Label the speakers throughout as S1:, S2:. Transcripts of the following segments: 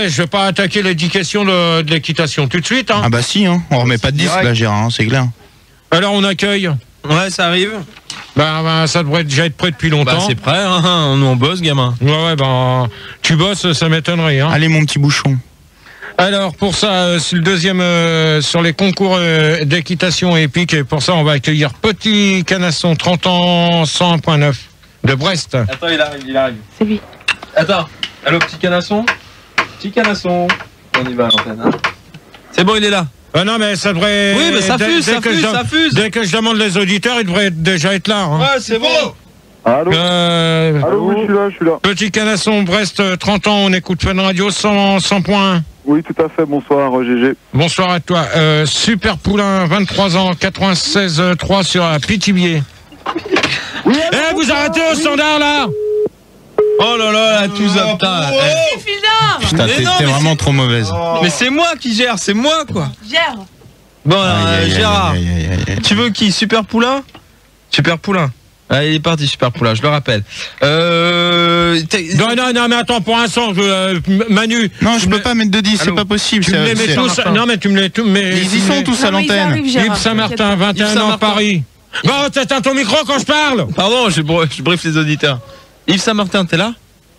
S1: je vais pas attaquer les 10 questions de l'équitation tout de suite. Hein.
S2: Ah bah si, hein. On remet pas de disque là, Gérard, hein, c'est clair.
S1: Alors on accueille.
S3: Ouais, ça arrive.
S1: Bah, ça devrait déjà être prêt depuis longtemps.
S3: Bah, c'est prêt, hein. Nous on bosse, gamin.
S1: Ouais, tu bosses, ça m'étonnerait. Hein.
S2: Allez, mon petit bouchon.
S1: Alors, pour ça, c'est le deuxième sur les concours d'équitation épique. Et pour ça, on va accueillir Petit Canasson, 30 ans, 101.9 de Brest.
S3: Attends, il arrive.
S4: C'est lui.
S3: Attends. Allô, Petit Canasson. Petit Canasson. On y va à l'antenne, hein. C'est bon, il est là.
S1: Non, mais ça devrait...
S3: Oui, mais ça fuse.
S1: Dès que je demande les auditeurs, il devrait déjà être là. Hein.
S3: Ouais, c'est bon.
S5: Allô Allô, oui, je suis là.
S1: Petit Canasson, Brest, 30 ans, on écoute Fun Radio 100 points.
S5: Oui, tout à fait, bonsoir GG.
S1: Bonsoir à toi. Super Poulain, 23 ans, 96.3 sur Pithiviers.
S5: Oui,
S1: vous arrêtez au standard, là.
S3: Oh là là, tout ça, putain.
S2: Putain, t'es vraiment trop mauvaise.
S3: Mais c'est moi qui gère, c'est moi, quoi.
S4: Gère.
S3: Bon, Gérard, tu veux qui? Super Poulain? Super Poulain. Allez, il est parti, Super Poulain, je le rappelle.
S1: Non, mais attends, pour un son, Manu.
S2: Non, je peux pas mettre de 10, c'est pas possible.
S1: Tu me les mets tous. Non, mais tu me les tous.
S2: Ils y sont tous à l'antenne.
S1: Yves Saint-Martin, 21 ans, Paris. Bon, t'éteins ton micro quand je parle.
S3: Pardon, je briefe les auditeurs. Yves Saint-Martin, t'es là?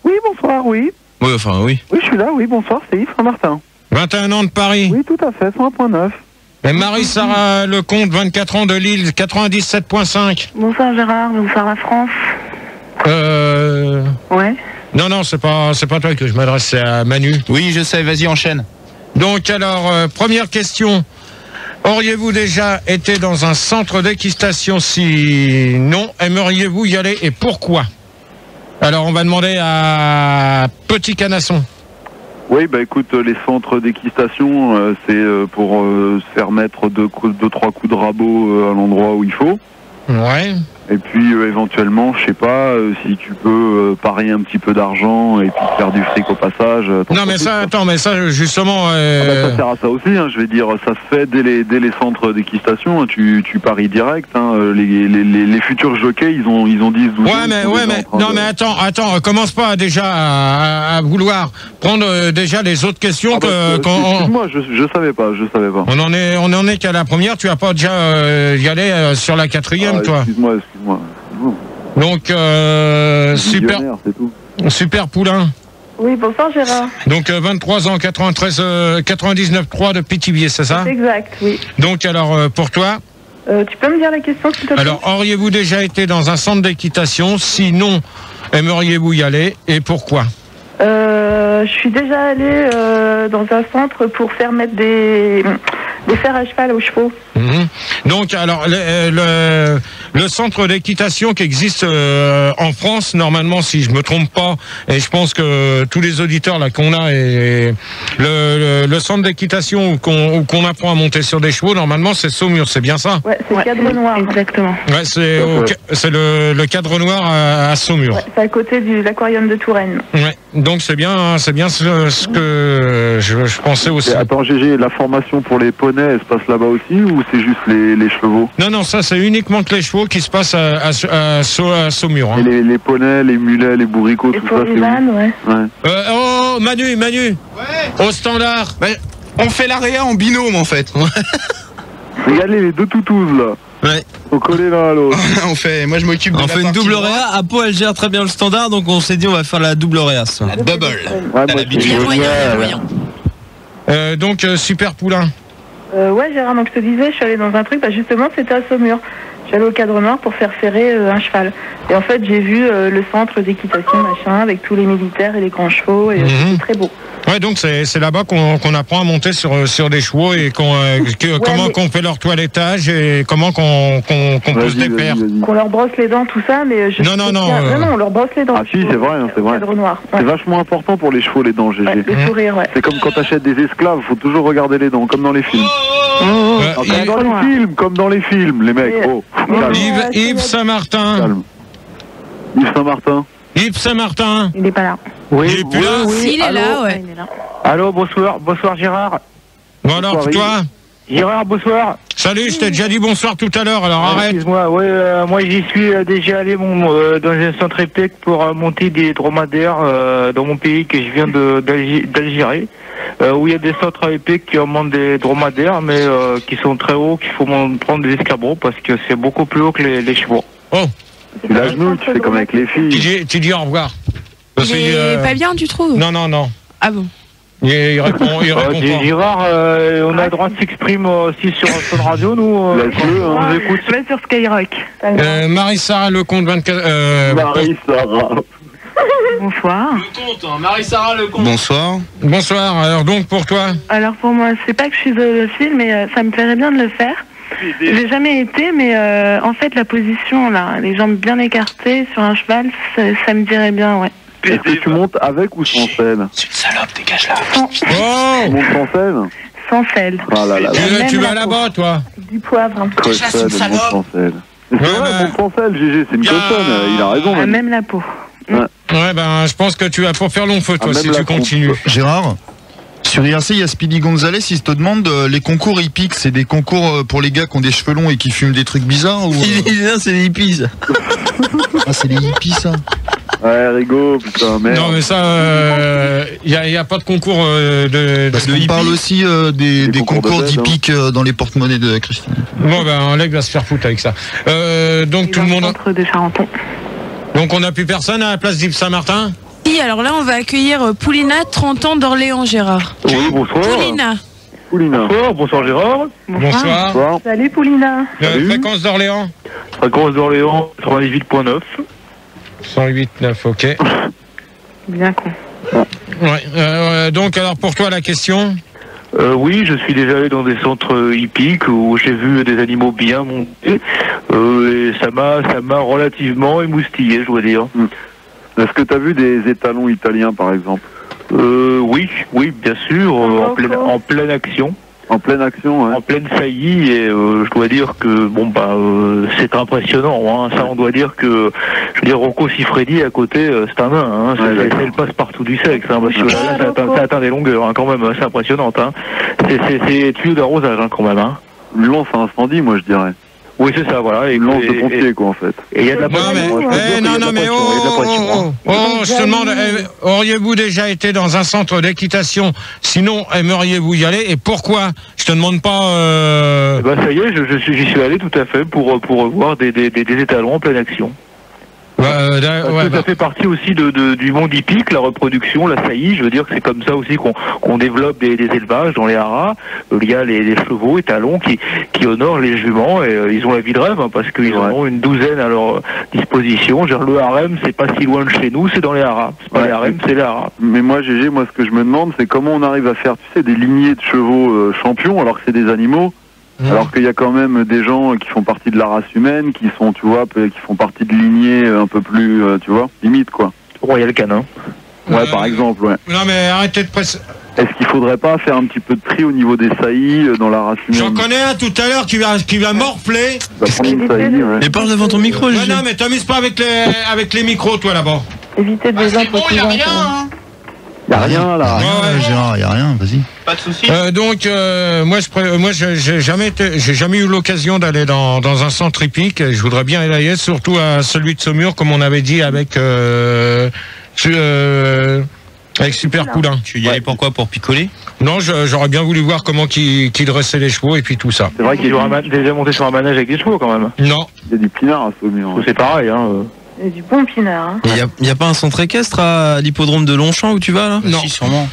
S5: Oui, bonsoir, oui.
S3: Oui, enfin, oui.
S5: Oui, je suis là, oui, bonsoir, c'est Yves Saint-Martin.
S1: 21 ans de Paris.
S5: Oui, tout à fait, 101.9.
S1: Et Marie-Sarah Lecomte, 24 ans de Lille, 97.5.
S4: Bonsoir Gérard, bonsoir la France. Ouais.
S1: Non, c'est pas toi que je m'adresse, c'est à Manu.
S2: Oui, je sais, vas-y, enchaîne.
S1: Donc alors, première question. Auriez-vous déjà été dans un centre d'équitation? Si non, aimeriez-vous y aller et pourquoi? Alors on va demander à Petit Canasson.
S5: Oui, bah écoute, les centres d'équitation, c'est pour se faire mettre deux, trois coups de rabot à l'endroit où il faut.
S1: Ouais.
S5: Et puis éventuellement, je sais pas, si tu peux parier un petit peu d'argent et puis faire du fric au passage.
S1: Non mais ça, attends, mais ça justement...
S5: ça sert à ça aussi, hein, je vais dire, ça se fait dès les centres d'équitation, hein, tu paries direct, hein, les futurs jockeys, ils ont 10, 12 ans.
S1: Mais attends, commence pas déjà à vouloir prendre déjà les autres questions
S5: excuse-moi, je savais pas.
S1: On en est qu'à la première, tu vas pas déjà y aller sur la quatrième, toi.
S5: Excuse-moi.
S1: Donc, Super Poulain.
S4: Oui, bonsoir Gérard.
S1: Donc 23 ans, 99.3 de Pithiviers, c'est ça?
S4: Exact, oui.
S1: Donc alors, pour toi?
S4: Tu peux me dire la question s'il te plaît?
S1: Alors, auriez-vous déjà été dans un centre d'équitation? Sinon, aimeriez-vous y aller et pourquoi?
S4: Je suis déjà allée dans un centre pour faire mettre des fers à cheval aux chevaux.
S1: Donc, alors, le centre d'équitation qui existe en France, normalement, si je me trompe pas, et je pense que tous les auditeurs là qu'on a, et le centre d'équitation où qu'on apprend à monter sur des chevaux, normalement, c'est Saumur, c'est bien ça?
S4: Ouais, c'est le Cadre Noir. Exactement.
S1: Ouais, c'est le Cadre Noir à Saumur.
S4: Ouais, c'est à côté de l'aquarium de Touraine.
S1: Ouais, donc c'est bien ce que je pensais aussi.
S5: Et attends, GG, la formation pour les poneys, elle se passe là-bas aussi ou c'est juste les chevaux?
S1: Non, ça c'est uniquement que les chevaux qui se passent à Saumur. Hein.
S5: Et les poneys, les mulets, les bourricots, tout ça, c'est où?
S1: Manu, ouais. Au standard.
S2: Ouais, on fait l'AREA en binôme en fait.
S5: Regardez les deux toutous là.
S3: Ouais.
S5: Faut coller l'un à l'autre.
S2: Moi je m'occupe de
S3: On fait une double réa. Apo, elle gère très bien le standard, donc on s'est dit on va faire la double réa.
S2: La double.
S5: Ouais,
S1: Donc Super Poulain.
S4: Ouais Gérard, donc je te disais, je suis allée dans un truc, justement c'était à Saumur. Je suis allée au Cadre Noir pour faire ferrer un cheval. Et en fait j'ai vu le centre d'équitation machin avec tous les militaires et les grands chevaux et c'était très beau.
S1: Ouais, donc c'est là-bas qu'on apprend à monter sur des chevaux et comment qu'on fait leur toilettage et comment qu'on pousse des pères.
S4: Qu'on leur brosse les dents, tout ça, mais
S1: non,
S4: on leur brosse les dents.
S5: Ah si, c'est vrai, c'est vrai.
S4: Noir, ouais.
S5: C'est vachement important pour les chevaux, les dents, GG.
S4: Ouais, le sourire, ouais.
S5: C'est comme quand t'achètes des esclaves, faut toujours regarder les dents, comme dans les films. Comme dans les films, les mecs.
S1: Yves Saint-Martin.
S5: Calme. Yves Saint-Martin.
S1: Yves Saint-Martin.
S4: Il n'est pas là.
S1: Il est plus là.
S6: Si, il est là, ouais.
S4: Il est là.
S5: Allô, bonsoir Gérard.
S1: Bon alors, toi?
S6: Gérard, bonsoir.
S1: Salut, je t'ai déjà dit bonsoir tout à l'heure, alors arrête.
S6: Excuse-moi, moi j'y suis déjà allé dans un centre EPEC pour monter des dromadaires dans mon pays que je viens d'Algérie, où il y a des centres EPEC qui montent des dromadaires, mais qui sont très hauts, qu'il faut prendre des escabeaux parce que c'est beaucoup plus haut que les chevaux.
S1: Oh,
S5: Tu l'agenouilles, tu fais comme avec les filles.
S1: tu dis au revoir.
S7: Il est pas bien, tu trouves?
S1: Non.
S7: Ah bon?
S1: Il répond pas.
S6: Gérard, on a le droit de s'exprimer aussi sur Son Radio, nous.
S5: Laisse-le,
S6: on vous écoute.
S4: Je vais sur Skyrock.
S1: Marie-Sarah Lecomte, 24...
S5: Marie-Sarah.
S4: Bonsoir.
S3: Lecomte, hein, Marie-Sarah Lecomte.
S2: Bonsoir.
S1: Bonsoir, alors donc pour toi?
S4: Alors pour moi, c'est pas que je suis zoophile, mais ça me plairait bien de le faire. J'ai jamais été, mais en fait la position là, les jambes bien écartées sur un cheval, ça me dirait bien, ouais.
S5: Est-ce que tu montes avec ou sans selle?
S3: C'est une salope, dégage-la.
S1: Oh,
S5: Tu montes sans selle?
S4: Sans selle.
S5: Ah là là là.
S1: tu vas là-bas, toi?
S4: Du poivre.
S5: Cochonne, elle monte sans selle. C'est vrai, monte sans selle, GG, c'est une cochonne, il a raison.
S4: Ah, même la peau.
S1: Ouais, ben, je pense que tu vas pour faire long feu, toi, si tu continues.
S8: Gérard, sur IRC, il y a Speedy Gonzalez, il te demande les concours hippiques, c'est des concours pour les gars qui ont des cheveux longs et qui fument des trucs bizarres ou...
S3: C'est les hippies, ça.
S8: Ah, c'est les hippies, ça.
S5: Ouais, Rigo, putain, merde.
S1: Non, mais ça, il n'y a pas de concours
S8: Parce qu'on parle aussi des concours d'hippiques dans les porte-monnaies de Christine.
S1: Bon, ben, un mec va se faire foutre avec ça. Donc, tout le monde...
S4: Entre des Charenton.
S1: Donc, on n'a plus personne à la place d'Yves Saint-Martin?
S7: Si, alors là, on va accueillir Poulina, 30 ans d'Orléans, Gérard.
S6: Oui, bonsoir.
S7: Poulina.
S6: Bonsoir Gérard.
S1: Bonsoir.
S4: Salut Poulina.
S1: Fréquence d'Orléans?
S6: Fréquence d'Orléans, 98.9.
S1: 108.9, ok.
S4: Bien con.
S1: Ouais, donc, alors, pour toi, la question?
S6: Oui, je suis déjà allé dans des centres hippiques où j'ai vu des animaux bien montés et ça m'a relativement émoustillé, je dois dire.
S5: Est-ce que tu as vu des étalons italiens, par exemple?
S6: Oui, bien sûr, en pleine action.
S5: En pleine action, ouais.
S6: En pleine saillie, et je dois dire que c'est impressionnant. Hein. Ça, on doit dire que, je veux dire, Rocco Siffredi à côté, c'est un nain. Hein. C'est le passe-partout du sexe, hein, parce que là, ça atteint des longueurs, hein, quand même. C'est impressionnant. Hein. C'est tuyau d'arrosage, hein, quand même. Hein.
S5: Une lance à incendie, moi, je dirais.
S6: Oui, c'est ça, voilà.
S5: Une lance de pompier, quoi, en fait.
S6: Et il y a de la pression.
S1: Je te demande, auriez-vous déjà été dans un centre d'équitation? Sinon, aimeriez-vous y aller? Et pourquoi? Je te demande pas...
S6: ça y est, j'y suis allé tout à fait pour voir des étalons en pleine action. Ça fait partie aussi du monde hippique, la reproduction, la saillie. Je veux dire que c'est comme ça aussi qu'on développe des élevages dans les haras. Il y a les chevaux étalons qui honorent les juments et ils ont la vie de rêve, hein, parce qu'ils en ont une douzaine à leur disposition. Genre, le harem, c'est pas si loin de chez nous, c'est dans les haras. C'est pas les harems, c'est les haras.
S5: Mais moi, GG, ce que je me demande, c'est comment on arrive à faire, tu sais, des lignées de chevaux champions alors que c'est des animaux. Alors qu'il y a quand même des gens qui font partie de la race humaine, qui sont, tu vois, qui font partie de lignées un peu plus, tu vois, limite, quoi.
S6: Royal Canin.
S5: Ouais, par exemple, ouais.
S1: Non, mais arrêtez de presser.
S5: Est-ce qu'il faudrait pas faire un petit peu de tri au niveau des saillies dans la race humaine?
S1: J'en connais un tout à l'heure qui va morfler.
S3: Mais parle devant ton micro,
S1: Gigi. Non, mais t'amuses pas avec les micros, toi, là-bas.
S4: Évitez de les imposer.
S5: Y'a rien là.
S8: Gérard, y'a rien, vas-y.
S3: Pas de soucis.
S1: Donc, moi, j'ai jamais eu l'occasion d'aller dans un centre hippique. Je voudrais bien y aller, surtout à celui de Saumur, comme on avait dit avec Super Poulain.
S3: Tu y allais pourquoi? Pour picoler?
S1: Non, j'aurais bien voulu voir comment qui dressait les chevaux et puis tout ça.
S6: C'est vrai qu'il est déjà monté sur un manège avec des chevaux quand même.
S1: Non.
S5: Il y a du pinard à Saumur.
S6: C'est pareil, hein.
S4: Et du bon pinard. Hein.
S3: Il y a pas un centre équestre à l'hippodrome de Longchamp où tu vas là?
S1: Non.
S3: Si, sûrement.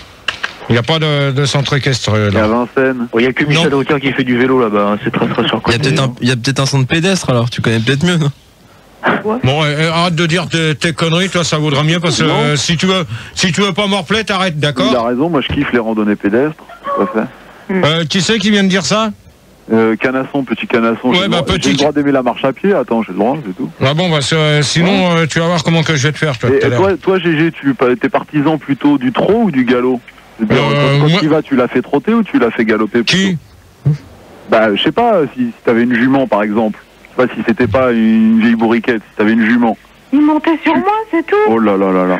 S1: Il n'y a pas de centre équestre là.
S5: Il y a Vincennes.
S6: Il n'y a que Michel Aucun qui fait du vélo là-bas, hein. C'est très surprenant.
S3: Il y a peut-être un centre pédestre alors, tu connais peut-être mieux, non?
S1: Bon, arrête de dire tes conneries, toi, ça vaudra mieux parce que si tu veux pas morfler, t'arrêtes, d'accord?
S5: Il a raison, moi je kiffe les randonnées pédestres, tout à fait.
S1: Qui c'est qui vient de dire ça?
S5: Canasson, petit Canasson.
S1: Ouais,
S5: j'ai le droit d'aimer la marche à pied. Attends, j'ai le droit, c'est tout.
S1: Ah bon, sinon, tu vas voir comment que je vais te faire, toi.
S5: Et toi, GG, t'es partisan plutôt du trot ou du galop? Quand tu vas, tu l'as fait trotter ou tu l'as fait galoper?
S1: Qui?
S5: Bah, je sais pas, si t'avais une jument, par exemple. Je sais pas si c'était pas une vieille bourriquette, si t'avais une jument.
S4: Il montait sur moi, c'est tout.
S5: Oh là là là là.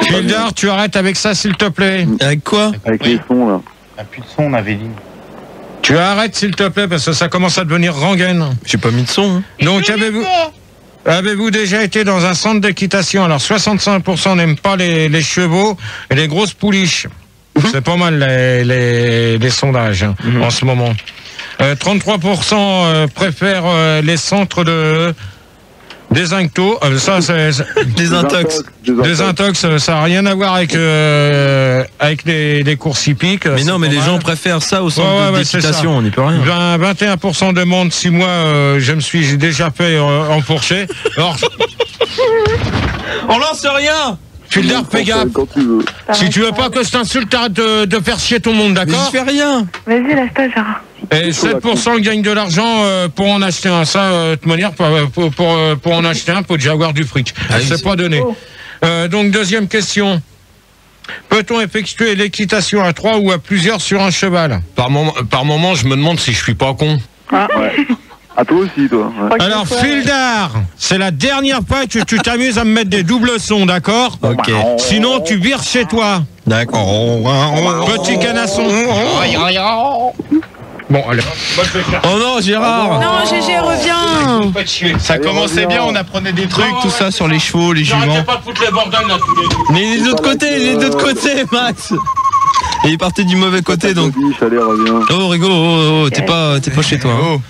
S1: Gildard, tu arrêtes avec ça, s'il te plaît.
S3: Avec quoi?
S5: Avec les sons, là.
S2: On a plus de son, on avait dit.
S1: Tu arrêtes s'il te plaît parce que ça commence à devenir rengaine.
S3: J'ai pas mis de son. Hein.
S1: Donc avez-vous déjà été dans un centre d'équitation? Alors 65% n'aiment pas les chevaux et les grosses pouliches. C'est pas mal les sondages en ce moment. 33% préfèrent les centres de désincto. Ça, c'est
S3: désintox.
S1: Désintox, ça n'a rien à voir avec les courses hippiques.
S3: Mais non, mais les gens préfèrent ça au centre d'équitation, on n'y peut rien.
S1: 21% demandent si moi je me suis déjà fait enfourcher. Alors,
S3: on lance rien.
S1: Filder, fais gaffe. Si tu veux pas que je t'insulte, arrête de faire chier tout le monde, d'accord?
S3: Je fais rien.
S4: Vas-y, lâche-toi, Gérard.
S1: Et 7% gagnent de l'argent pour en acheter un. Ça, de toute manière, pour en acheter un, faut déjà avoir du fric. C'est pas donné. Donc, deuxième question. Peut-on effectuer l'équitation à 3 ou à plusieurs sur un cheval?
S9: Par moment, je me demande si je suis pas con.
S5: Ah. Ouais. À toi aussi, toi. Ouais.
S1: Alors, Fildar, c'est la dernière fois que tu t'amuses à me mettre des doubles sons, d'accord?
S3: Ok.
S1: Sinon, tu vires chez toi.
S3: D'accord.
S1: Petit canasson. Bon, allez.
S3: Oh non, Gérard.
S7: Non, GG, reviens.
S2: Ça commençait bien, on apprenait des trucs, tout ça sur les chevaux, les juments.
S1: J'arrêtais pas de foutre les bordels là.
S3: Mais les autres côtés, Max. Et il partait du mauvais côté, donc.
S5: Allez, reviens.
S3: Oh, Rigo, t'es pas chez toi. Hein.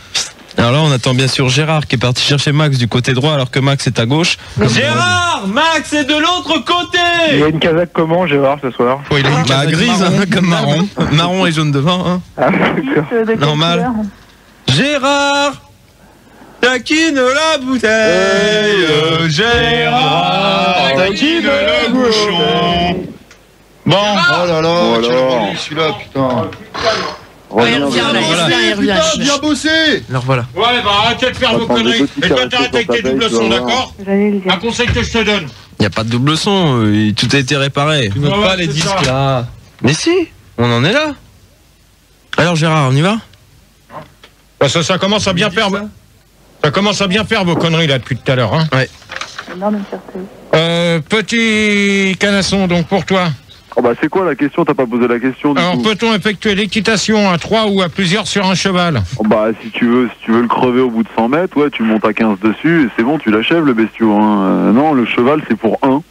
S3: Alors là, on attend bien sûr Gérard qui est parti chercher Max du côté droit alors que Max est à gauche. Gérard, Max est de l'autre côté.
S6: Il a une casaque comment, Gérard, ce soir?
S3: Il a une casaque grise, hein, comme marron. Marron et jaune devant. Hein.
S6: Ah,
S3: normal. Gérard, taquine la bouteille. Gérard, taquine le bouchon. Bon,
S8: oh là là, tu l'as volé celui-là, putain.
S7: Il revient.
S8: Bien bossé.
S3: Alors voilà.
S1: Ouais, bah arrêtez de faire vos conneries. Et toi, t'arrêtes avec tes doubles sons, d'accord? Un conseil que je te donne.
S3: Il n'y a pas de double son, tout a été réparé. Tu notes pas les disques là. Mais si, on en est là. Alors Gérard, on y va?
S1: Parce que ça commence à bien faire. Ça commence à bien faire vos conneries là depuis tout à l'heure. Hein.
S3: Ouais.
S1: Petit canasson, donc pour toi.
S5: Oh bah c'est quoi la question? T'as pas posé la question du
S1: Alors
S5: coup.
S1: peut-on effectuer l'équitation à 3 ou à plusieurs sur un cheval?
S5: Oh bah si tu veux le crever au bout de 100 mètres, ouais, tu montes à 15 dessus et c'est bon, tu l'achèves le bestiau. Hein. Non, le cheval c'est pour 1.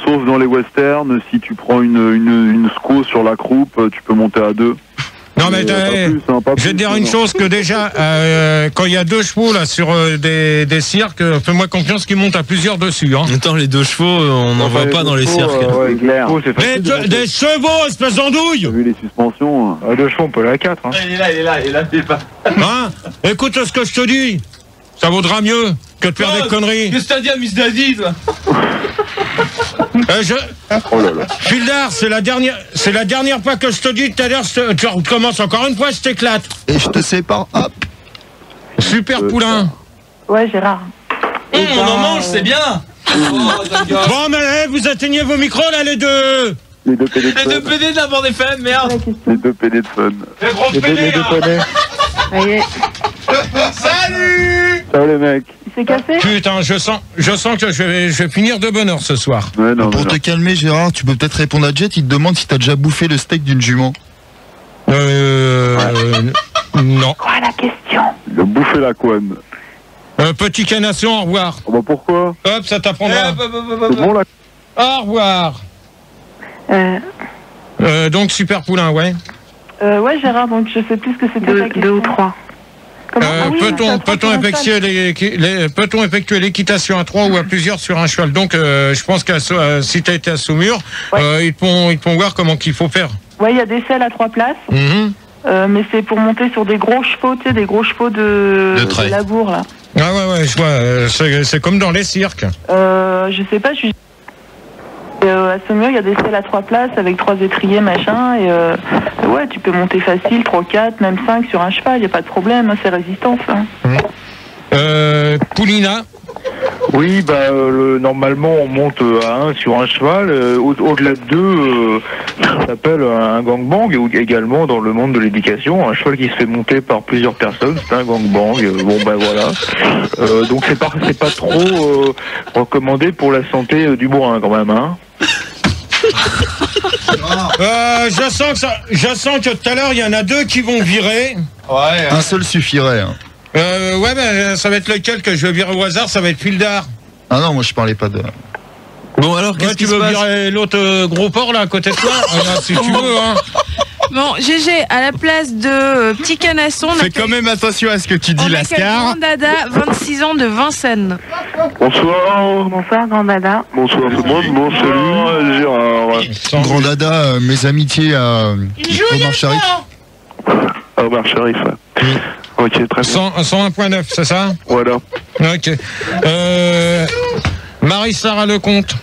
S5: Sauf dans les westerns, si tu prends une sco sur la croupe, tu peux monter à 2.
S1: Non mais je vais te dire une chose que déjà quand il y a 2 chevaux là sur des cirques, fais-moi confiance qu'ils montent à plusieurs dessus. Hein.
S3: Attends, les 2 chevaux, on n'en voit pas dans les cirques.
S5: Ouais, clair.
S1: Des chevaux, espèce d'andouille.
S5: T'as vu les suspensions?
S6: 2 chevaux, on peut aller à 4. Hein.
S2: Il est là, c'est pas.
S1: Hein? Écoute ce que je te dis. Ça vaudra mieux que de faire des conneries.
S2: Qu'est-ce que t'as dit à Miss Daddy, toi?
S5: Oh là là.
S1: Fildar, c'est la dernière fois que je te dis. Tout à l'heure, tu recommences encore une fois, je t'éclate.
S8: Et je te sépare, hop.
S1: Super poulain.
S4: Ouais, Gérard.
S2: On en mange, c'est bien.
S1: Bon, mais vous atteignez vos micros là, les deux.
S5: Les 2 PD de fun.
S2: Les 2 PD de la bande FM, merde.
S5: Les 2 PD de fun.
S1: Les gros PD, là.
S2: Salut.
S5: Ciao les mecs.
S4: Il s'est cassé?
S1: Putain, je sens que je vais finir de bonne heure ce soir.
S5: Ouais, non,
S8: Pour te calmer, Gérard, tu peux peut-être répondre à Jet. Il te demande si t'as déjà bouffé le steak d'une jument.
S1: Non.
S4: Quoi la question?
S5: Il a bouffé la couenne.
S1: Petit canasson, au revoir.
S5: Oh bah pourquoi?
S1: Hop, ça t'apprendra.
S5: C'est bon là?
S1: Au revoir. Donc super poulain, ouais.
S4: Ouais, Gérard, donc je sais plus ce que c'était ta question. 2 ou 3.
S1: Peut-on effectuer l'équitation à 3 ou à plusieurs sur un cheval? Donc je pense que si tu as été à Saumur, ils te font voir comment qu'il faut faire.
S4: Ouais, il y a des selles à 3 places. Mais c'est pour monter sur des gros chevaux, tu sais, des gros chevaux de labour là.
S1: Ah ouais, je vois, c'est comme dans les cirques.
S4: Je sais pas, à Saumur, il y a des selles à 3 places avec 3 étriers, machin, et ouais, tu peux monter facile, 3, 4, même 5 sur un cheval, il n'y a pas de problème, hein, c'est résistant, ça.
S1: Poulina?
S6: Oui, bah normalement on monte à 1 sur un cheval. Au-delà de 2, ça s'appelle un gangbang. Et également dans le monde de l'éducation, un cheval qui se fait monter par plusieurs personnes, c'est un gangbang. Bon ben voilà. Donc c'est pas trop recommandé pour la santé du bourrin quand même. Hein.
S1: Je sens que tout à l'heure, il y en a 2 qui vont virer.
S8: Ouais. Un seul suffirait. Hein.
S1: Ouais, ben, ça va être lequel que je vais virer au hasard, ça va être Fildar.
S8: Ah non, moi je parlais pas de...
S3: Bon, alors, qu'est-ce
S1: tu veux virer l'autre gros porc, là, à côté de toi? Si tu veux, hein.
S7: Bon, GG, à la place de Petit Canasson...
S2: Fais quand même attention à ce que tu dis, Lascar.
S7: Grand Dada, 26 ans de Vincennes.
S5: Bonsoir.
S4: Bonsoir, Grand Dada.
S5: Bonsoir tout le monde. Bon, salut, Gérard.
S8: Grand Dada, mes amitiés à Omar Sharif.
S5: Omar Sharif. Ok, très bien.
S1: 101.9, c'est ça?
S5: Voilà.
S1: Ok. Marie-Sarah Lecomte.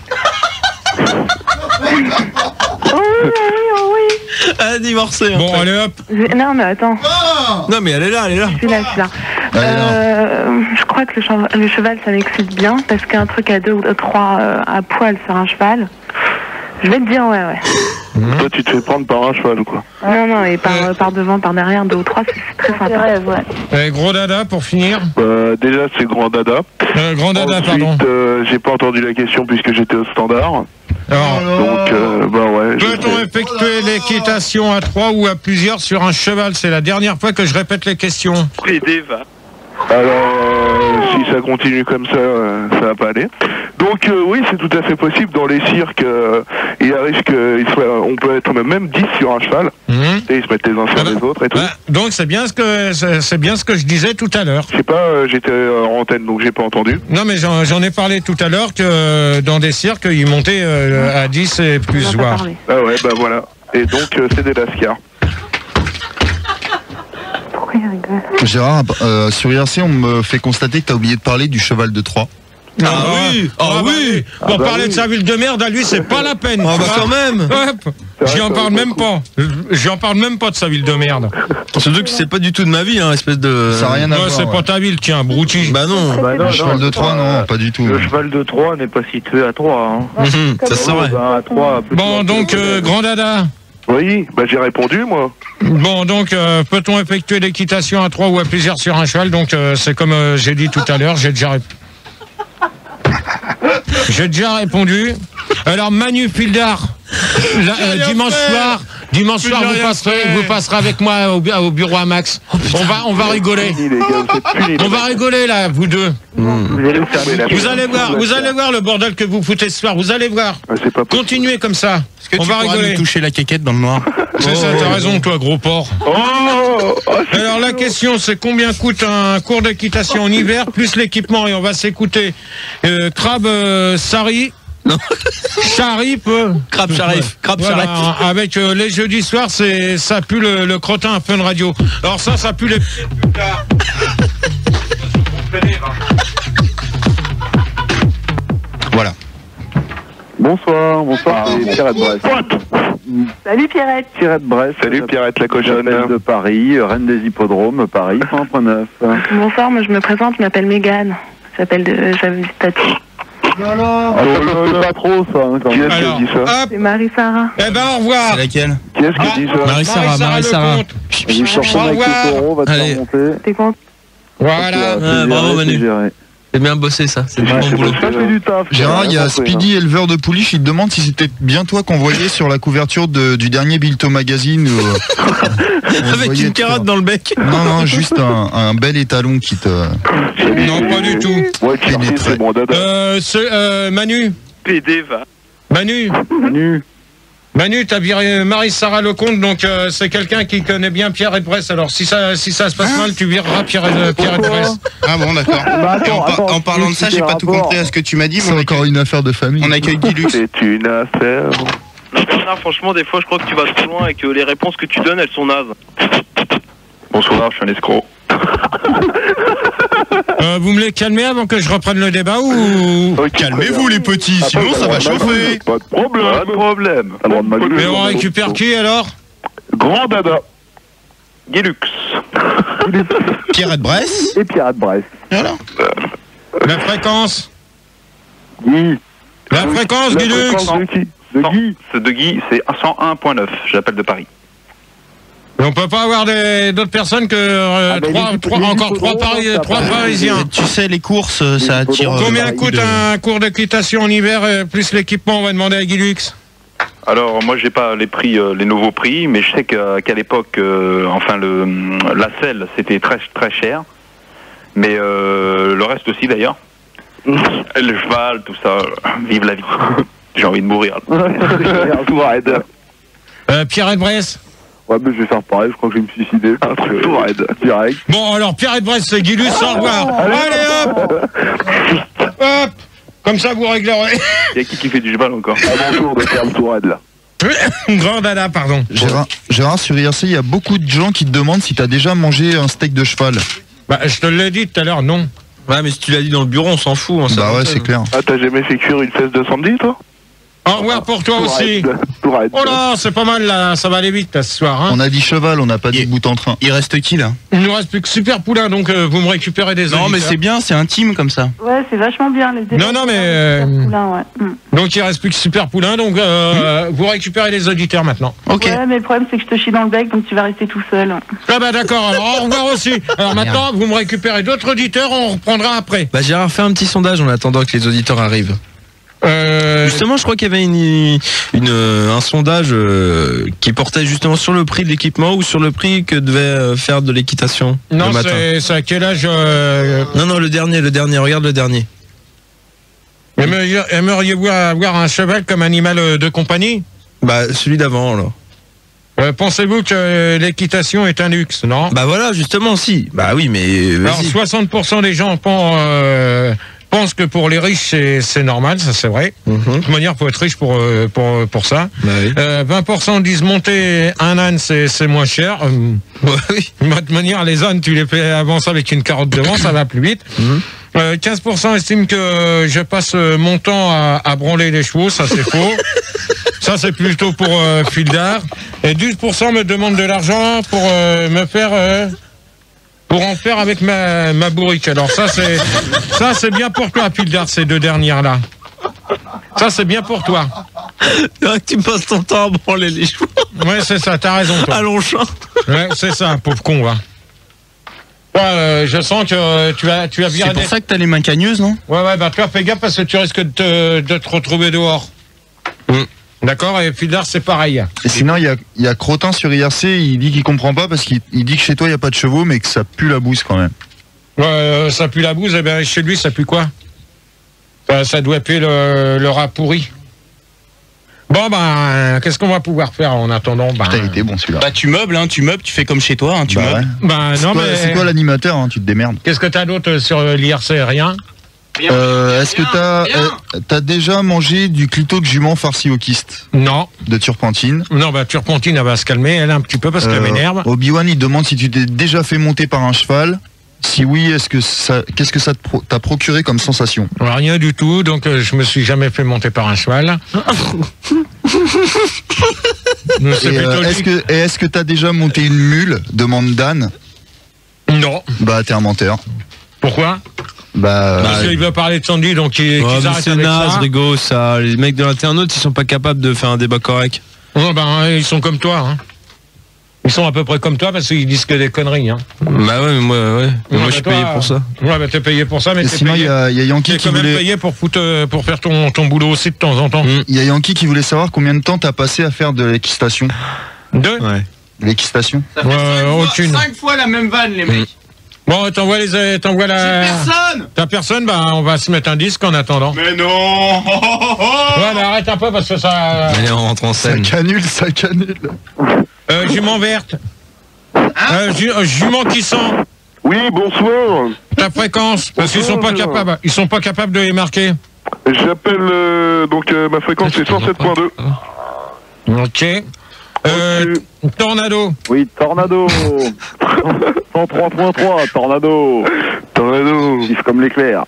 S3: Ah, divorcée.
S1: Bon, allez hop.
S4: Non, mais attends.
S3: Non, mais elle est là.
S4: Je suis là. Je crois que le cheval, ça m'excite bien, parce qu'un truc à 2 ou 3 à poil sur un cheval, je vais te dire, ouais.
S5: Toi, tu te fais prendre par un cheval ou quoi?
S4: Non, et par devant, par derrière, 2 ou 3, c'est très sympa.
S1: Et Gros Dada, pour finir.
S5: Déjà, c'est Grand Dada.
S1: Grand Dada,
S5: ensuite,
S1: pardon.
S5: J'ai pas entendu la question puisque j'étais au standard. Donc, ouais.
S1: Peut-on effectuer l'équitation à 3 ou à plusieurs sur un cheval? C'est la dernière fois que je répète les questions.
S5: Alors, si ça continue comme ça, ça va pas aller. Donc, oui, c'est tout à fait possible. Dans les cirques, il arrive qu'on peut être même 10 sur un cheval. Et ils se mettent les uns sur les autres et tout.
S1: Donc, c'est bien ce que je disais tout à l'heure.
S5: Je sais pas, j'étais en antenne, donc j'ai pas entendu.
S1: Non, mais j'en ai parlé tout à l'heure que dans des cirques, ils montaient à 10 et plus, voire.
S5: Ah ouais, bah voilà. Et donc, c'est des lascars.
S8: Gérard, sur IRC, on me fait constater que tu as oublié de parler du cheval de Troie.
S1: Oui. Pour parler de sa ville de merde, à lui, c'est pas la peine.
S3: Quand même.
S1: J'en parle même pas. J'en parle même pas de sa ville de merde.
S3: Surtout que c'est pas du tout de ma vie, hein, espèce de...
S8: Ça n'a rien à voir.
S1: C'est pas ta ville, tiens, brouti.
S3: Bah non.
S8: Le cheval de Troie, non, pas du tout.
S6: Le cheval de Troie n'est pas situé à Troie. Hein.
S3: Ça se saurait.
S1: Bon, donc, Grand Dada.
S5: Oui, bah j'ai répondu, moi.
S1: Bon, donc, peut-on effectuer l'équitation à 3 ou à plusieurs sur un cheval? Donc, c'est comme j'ai dit tout à l'heure, j'ai déjà répondu. Alors, Manu Fildar, dimanche soir, vous passerez avec moi au bureau à Max. On va rigoler. On va rigoler, là, vous deux. Vous allez voir le bordel que vous foutez ce soir. Vous allez voir. Continuez comme ça.
S2: On va rigoler. Toucher la quéquette dans le noir.
S1: C'est ça, t'as raison, toi, gros porc. Alors, la question, c'est combien coûte un cours d'équitation en hiver, plus l'équipement, et on va s'écouter Crabe Sari.
S3: Non.
S1: Crabe Sharif. Avec les jeudis soirs, ça pue le crottin un peu de radio. Alors ça pue les pieds de plus tard.
S8: Voilà.
S5: Bonsoir, c'est Pierrette Brest.
S4: Salut Pierrette.
S5: Pierrette Brest. Salut Pierrette la cochonne. De Paris, reine des hippodromes, Paris, 100.9.
S4: Bonsoir, moi je me présente, je m'appelle Mégane. J'habite Tati.
S5: Non, c'est pas trop ça. Qui est-ce qui dit ça?
S4: C'est Marie-Sarah.
S1: Eh ben, au revoir.
S3: C'est laquelle?
S5: Qui est-ce qui dit ça?
S3: Marie-Sarah.
S5: Je cherche un avec le taureau, va te faire monter.
S4: T'es content?
S3: Voilà. Bravo Manu. C'est bien bossé ça, c'est du bon boulot.
S8: Gérard, il y a Speedy, éleveur de pouliches, il te demande si c'était bien toi qu'on voyait sur la couverture du dernier Bilto Magazine.
S3: Avec une carotte dans le bec.
S8: Non, juste un bel étalon qui te...
S1: Non, pas du tout.
S5: Ouais, pénétrait. Bon,
S1: Manu.
S6: PD va.
S1: Manu, t'as viré Marie-Sarah Lecomte, donc c'est quelqu'un qui connaît bien Pierrette Brest. Alors si ça se passe mal, tu vireras Pierrette Brest.
S2: Ah bon, d'accord. En parlant de ça, j'ai pas tout compris à ce que tu m'as dit.
S8: C'est encore une affaire de famille.
S2: On accueille Guilux.
S5: C'est une affaire.
S6: Bernard, franchement, des fois, je crois que tu vas trop loin et que les réponses que tu donnes, elles sont nazes.
S5: Bonsoir, je suis un escroc.
S1: Vous me les calmez avant que je reprenne le débat ou...
S2: Calmez-vous les petits, sinon ça va chauffer.
S5: Pas de problème.
S1: Mais on récupère qui alors?
S5: Grand Dada.
S6: Guilux.
S2: Pierrette Brest.
S5: Et Pierrette Brest.
S2: Voilà.
S1: La fréquence?
S5: Guy.
S1: La fréquence, Guilux.
S5: De Guy, c'est 101.9, j'appelle de Paris.
S1: Et on peut pas avoir d'autres personnes que trois Parisiens.
S2: Tu sais, les courses, ça attire...
S1: Combien coûte un cours d'équitation en hiver plus l'équipement? On va demander à Guilux.
S6: Alors moi j'ai pas les prix, les nouveaux prix, mais je sais qu'à l'époque, la selle c'était très très cher, mais le reste aussi d'ailleurs. Le cheval, tout ça, vive la vie. J'ai envie de mourir.
S1: Pierre Bresse.
S5: Ouais, mais je vais faire pareil, je crois que je vais me suicider. Tout raide, direct.
S1: Bon, alors Pierre Bresse, c'est Guilus, au revoir. Allez hop. Hop. Comme ça, vous réglerez.
S6: Il y a qui fait du cheval encore?
S5: À mon tour de faire le tout raide, là.
S1: Grand dada, pardon.
S8: Gérard, sur IRC, il y a beaucoup de gens qui te demandent si t'as déjà mangé un steak de cheval.
S1: Bah, je te l'ai dit tout à l'heure, non.
S3: Ouais, mais si tu l'as dit dans le bureau, on s'en fout. Hein,
S8: bah ouais, c'est clair.
S6: Ah, t'as jamais fait cuire une fesse de samedi, toi?
S1: Au revoir pour toi aussi. Oh là, c'est pas mal là, ça va aller vite là, ce soir. Hein.
S8: On a dit cheval, on n'a pas dit bout en train.
S2: Il reste qui là?
S1: Il nous reste plus que Super Poulain, donc vous me récupérez des auditeurs.
S2: Non, mais c'est bien, c'est intime comme ça.
S4: Ouais, c'est vachement bien les débats.
S1: Non, mais.
S4: Poulain, ouais.
S1: Donc il reste plus que Super Poulain, donc vous récupérez les auditeurs maintenant.
S2: Ok.
S4: Ouais, mais le problème c'est que je te chie dans le bec, donc tu vas rester tout seul.
S1: Ah bah d'accord, alors au revoir aussi. Alors maintenant, vous me récupérez d'autres auditeurs, on reprendra après.
S3: Bah Gérard, fais un petit sondage en attendant que les auditeurs arrivent. Justement, je crois qu'il y avait un sondage qui portait justement sur le prix de l'équipement ou sur le prix que devait faire de l'équitation.
S1: Non, c'est à quel âge
S3: Non, le dernier, regarde le dernier.
S1: Aimeriez-vous avoir un cheval comme animal de compagnie?
S3: Bah, celui d'avant, alors.
S1: Pensez-vous que l'équitation est un luxe, non?
S3: Bah voilà, justement, si. Bah oui, mais...
S1: Alors, 60% des gens pensent que pour les riches, c'est normal, ça c'est vrai. De toute manière, faut être riche pour ça.
S3: Bah oui.
S1: 20% disent monter un âne, c'est moins cher.
S3: Oui.
S1: De toute manière, les ânes, tu les fais avancer avec une carotte devant, ça va plus vite. 15% estiment que je passe mon temps à branler les chevaux, ça c'est faux. Ça c'est plutôt pour Fildar. Et 12% me demandent de l'argent pour pour en faire avec ma bourrique. Alors ça c'est bien pour toi, Fildar, ces deux dernières là. Ça c'est bien pour toi.
S3: Tu passes ton temps à branler les chevaux.
S1: Ouais, c'est ça, t'as raison toi.
S3: À Longchamp.
S1: Ouais, c'est ça, pauvre con, va. Je sens que tu as bien...
S2: C'est pour ça que t'as les mains cagneuses, non?
S1: Ouais, bah toi fais gaffe parce que tu risques de te retrouver dehors. D'accord, et Fildar c'est pareil.
S8: Et sinon, il y a Crotin sur IRC, il dit qu'il comprend pas parce qu'il dit que chez toi il n'y a pas de chevaux, mais que ça pue la bouse quand même.
S1: Ouais, ça pue la bouse, et bien chez lui ça pue quoi? Ça doit puer le rat pourri. Bon, qu'est-ce qu'on va pouvoir faire en attendant?
S8: Putain, il était bon celui-là.
S2: Bah tu meubles, tu non, mais...
S8: C'est toi l'animateur, hein, tu te démerdes.
S1: Qu'est-ce que t'as d'autre sur l'IRC? Rien?
S8: Est-ce que t'as déjà mangé du clito de jument farci au kyste?
S1: Non.
S8: De turpentine?
S1: Non, Turpentine, elle va se calmer, elle, un petit peu, parce qu'elle m'énerve.
S8: Obi-Wan, il demande si tu t'es déjà fait monter par un cheval. Si oui, qu'est-ce que ça t'a procuré comme sensation?
S1: Rien du tout, donc je me suis jamais fait monter par un cheval.
S8: Est-ce que t'as déjà monté une mule? Demande Dan.
S1: Non.
S8: Bah, t'es un menteur.
S1: Pourquoi? Parce qu'il veut parler de Sandy, donc ils arrêtent
S3: c'est
S1: avec
S3: naze,
S1: ça.
S3: Rigo, ça. Les mecs de l'internaute, ils sont pas capables de faire un débat correct.
S1: Non, ils sont comme toi, hein. Ils sont à peu près comme toi parce qu'ils disent que des conneries, hein.
S3: Bah ouais, mais moi je suis payé pour ça.
S1: Ouais, t'es payé pour ça, mais t'es
S8: sinon, il y a Yankee qui voulait...
S1: payé pour faire ton boulot aussi de temps en temps.
S8: Il y a Yankee qui voulait savoir combien de temps t'as passé à faire de l'équistation.
S3: Ouais.
S8: L'équistation?
S1: Aucune.
S2: 5 fois la même vanne, les mecs.
S1: Bon, t'envoies la...
S2: J'ai personne.
S1: T'as personne? On va se mettre un disque en attendant.
S2: Mais non.
S1: Ouais, mais arrête un peu parce que ça...
S3: Allez, on rentre en scène.
S8: Ça canule.
S1: Jument verte. Jument qui sent.
S5: Oui, bonsoir.
S1: Ta fréquence, parce qu'ils sont pas capables de les marquer.
S5: J'appelle ma fréquence c'est 107.2.
S1: Ok. Tornado.
S5: Oui, Tornado. 103.3, Tornado. Chiffre comme l'éclair.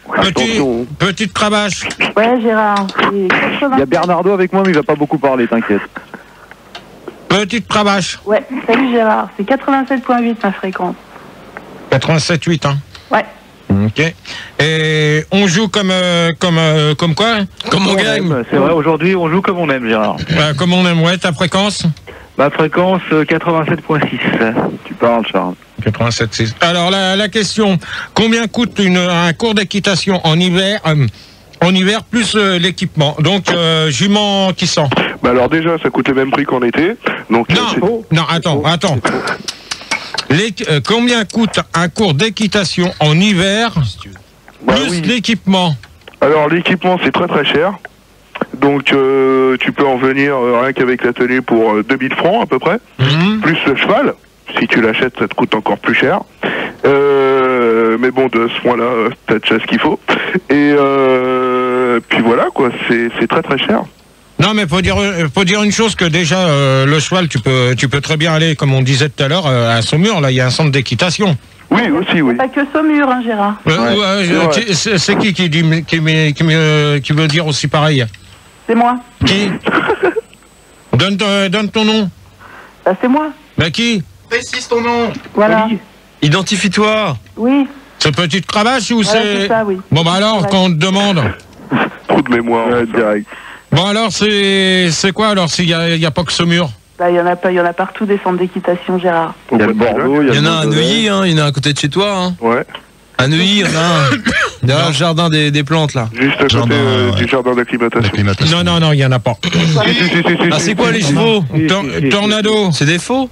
S1: Petite cravache.
S4: Ouais, Gérard.
S5: Il y a Bernardo avec moi, mais il va pas beaucoup parler, t'inquiète.
S1: Petite cravache.
S4: Ouais, salut Gérard. C'est 87.8 ma fréquence.
S1: 87.8, hein.
S4: Ouais.
S1: Ok. Et on joue comme quoi?
S6: Comme on gagne. C'est vrai, aujourd'hui on joue comme on aime, Gérard.
S1: Comme on aime, ouais. Ta fréquence?
S6: Ma fréquence 87.6.
S5: Tu parles, Charles.
S1: 87.6. Alors la question, combien coûte un cours d'équitation en hiver plus l'équipement? Donc jument qui sent.
S10: Bah alors déjà, ça coûte le même prix qu'en été. Donc
S1: non, attends. Combien coûte un cours d'équitation en hiver plus l'équipement?
S10: Alors l'équipement, c'est très très cher. Donc tu peux en venir rien qu'avec l'atelier pour 2000 francs à peu près. Plus le cheval. Si tu l'achètes, ça te coûte encore plus cher. Mais bon, de ce point-là, t'as déjà ce qu'il faut. Et puis voilà, quoi, c'est très très cher.
S1: Non, mais faut dire une chose, que déjà, le cheval, tu peux très bien aller, comme on disait tout à l'heure, à Saumur, là, il y a un centre d'équitation.
S10: Oui, aussi, oui.
S4: Pas que Saumur, hein, Gérard.
S1: C'est qui veut dire aussi pareil?
S4: C'est moi.
S1: Qui? Donne ton nom.
S4: Bah, c'est moi.
S1: Bah, qui?
S8: Précise ton nom.
S4: Voilà.
S3: Oui. Identifie-toi.
S4: Oui.
S1: C'est Petite Cravache ou c'est
S4: ça, oui.
S1: Bon, bah alors, quand on te demande.
S10: Trop de mémoire, direct.
S1: Bon, alors, c'est quoi, alors, s'il y a pas que Saumur?
S4: Bah, il y en a partout des centres d'équitation, Gérard.
S5: Il y a le Bordeaux,
S3: il y en a à Neuilly, hein, il y en a à côté de chez toi. Hein.
S10: Ouais.
S3: À Neuilly, il y en a un. Dans le jardin des plantes, là.
S10: Juste à côté du jardin d'acclimatation.
S1: Non, il y en a pas.
S3: Ah, c'est quoi les chevaux?
S1: Tornado.
S3: C'est des faux?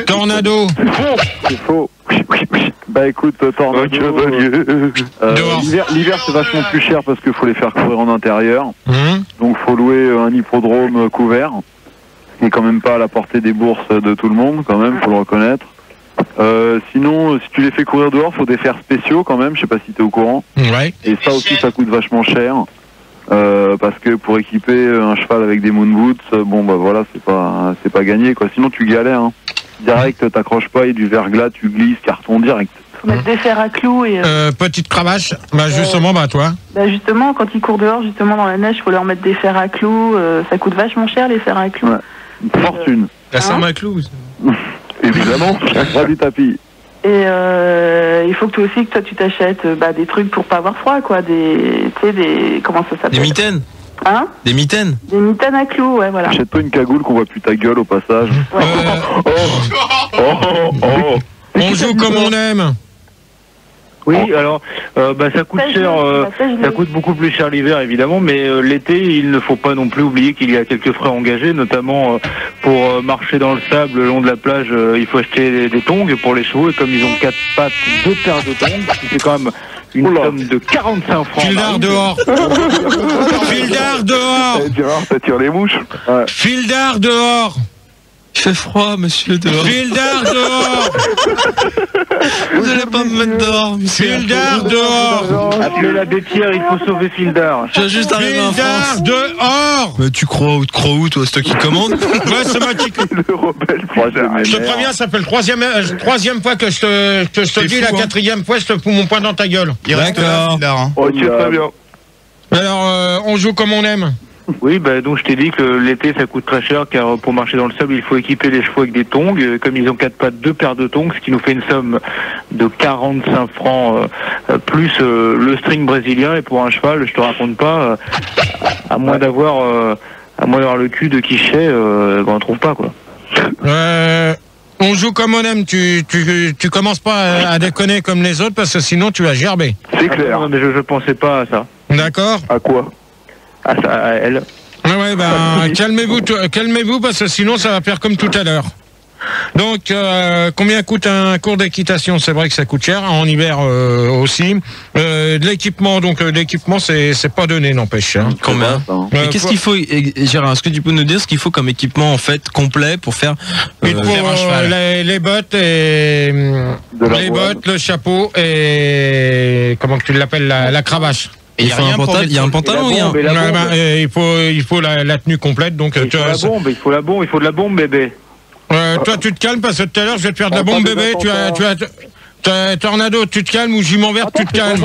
S1: Tornado.
S5: C'est faux. Bah écoute, Tornado, l'hiver c'est vachement plus cher parce qu'il faut les faire courir en intérieur. Donc faut louer un hippodrome couvert, ce qui est quand même pas à la portée des bourses de tout le monde, quand même, faut le reconnaître. Sinon, si tu les fais courir dehors, faut des fers spéciaux quand même, je sais pas si t'es au courant.
S1: Ouais.
S5: Et ça aussi, ça coûte vachement cher. Parce que pour équiper un cheval avec des moon boots, bon bah voilà, c'est pas gagné quoi. Sinon tu galères, hein. Direct, t'accroches pas, il y a du verglas, tu glisses, carton direct.
S4: Faut mettre des fers à clous et...
S1: Petite Cravache, bah justement, bah toi.
S4: Bah justement, quand ils courent dehors, justement dans la neige, faut leur mettre des fers à clous. Ça coûte vachement cher les fers à clous.
S5: Ouais. Une fortune.
S3: La Saint-Maclou.
S5: Évidemment, roi du tapis.
S4: Et il faut que toi aussi, tu t'achètes des trucs pour pas avoir froid, quoi. Comment ça s'appelle?
S3: Des mitaines.
S4: Hein?
S3: Des mitaines.
S4: Des mitaines à clous, ouais, voilà.
S5: Achète-toi une cagoule qu'on voit plus ta gueule au passage.
S1: On joue comme on aime.
S6: Oui, alors ça coûte cher, ça coûte beaucoup plus cher l'hiver évidemment, mais l'été il ne faut pas non plus oublier qu'il y a quelques frais engagés, notamment pour marcher dans le sable le long de la plage, il faut acheter des tongs pour les chevaux, et comme ils ont 4 pattes, 2 paires de tongs, c'est quand même une somme de 45 francs.
S1: Fildard dehors. Fildard dehors.
S10: Gérard, t'attires les mouches.
S5: Ouais.
S1: Fildard dehors.
S3: Il fait froid, monsieur, dehors.
S1: Fildard dehors.
S3: Vous n'allez pas me mettre dehors, monsieur.
S1: Fildard dehors.
S6: Appelez l'abbé Pierre, il faut sauver Fildard.
S3: Je viens juste d'arriver en France.
S1: Fildard dehors.
S3: Mais tu crois où, toi? C'est toi qui commande?
S1: Ouais, c'est moi qui...
S10: Le rebelle,
S1: je te préviens, ça fait le troisième fois que je te dis, la quatrième fois, je te fous mon poing dans ta gueule.
S3: D'accord.
S10: Ok, très bien.
S1: Alors, on joue comme on aime.
S6: Oui, donc je t'ai dit que l'été ça coûte très cher, car pour marcher dans le sable il faut équiper les chevaux avec des tongs. Comme ils ont 4 pattes, 2 paires de tongs, ce qui nous fait une somme de 45 francs plus le string brésilien. Et pour un cheval, je te raconte pas, à moins d'avoir le cul de Quichet, on trouve pas quoi.
S1: On joue comme on aime. Tu commences pas à déconner comme les autres, parce que sinon tu vas gerber.
S10: C'est clair.
S6: Non, mais je pensais pas à ça.
S1: D'accord.
S10: À quoi?
S6: À ça, à elle.
S1: Ouais, calmez-vous, parce que sinon ça va faire comme tout à l'heure. Donc, combien coûte un cours d'équitation? C'est vrai que ça coûte cher, en hiver aussi. De l'équipement, l'équipement c'est pas donné, n'empêche. Hein.
S3: Combien? Mais qu'est-ce qu'il faut, Gérard? Est-ce que tu peux nous dire ce qu'il faut comme équipement en fait complet pour faire
S1: un cheval? Les bottes et bottes, le chapeau et comment tu l'appelles, la cravache.
S3: Et il y a un pantalon,
S1: il faut la tenue complète. Donc
S6: il faut de la bombe, bébé.
S1: Toi tu te calmes, parce que tout à l'heure je vais te faire de la bombe, bébé. Tu as Tornado, tu te calmes, ou Jument Vert, tu te calmes.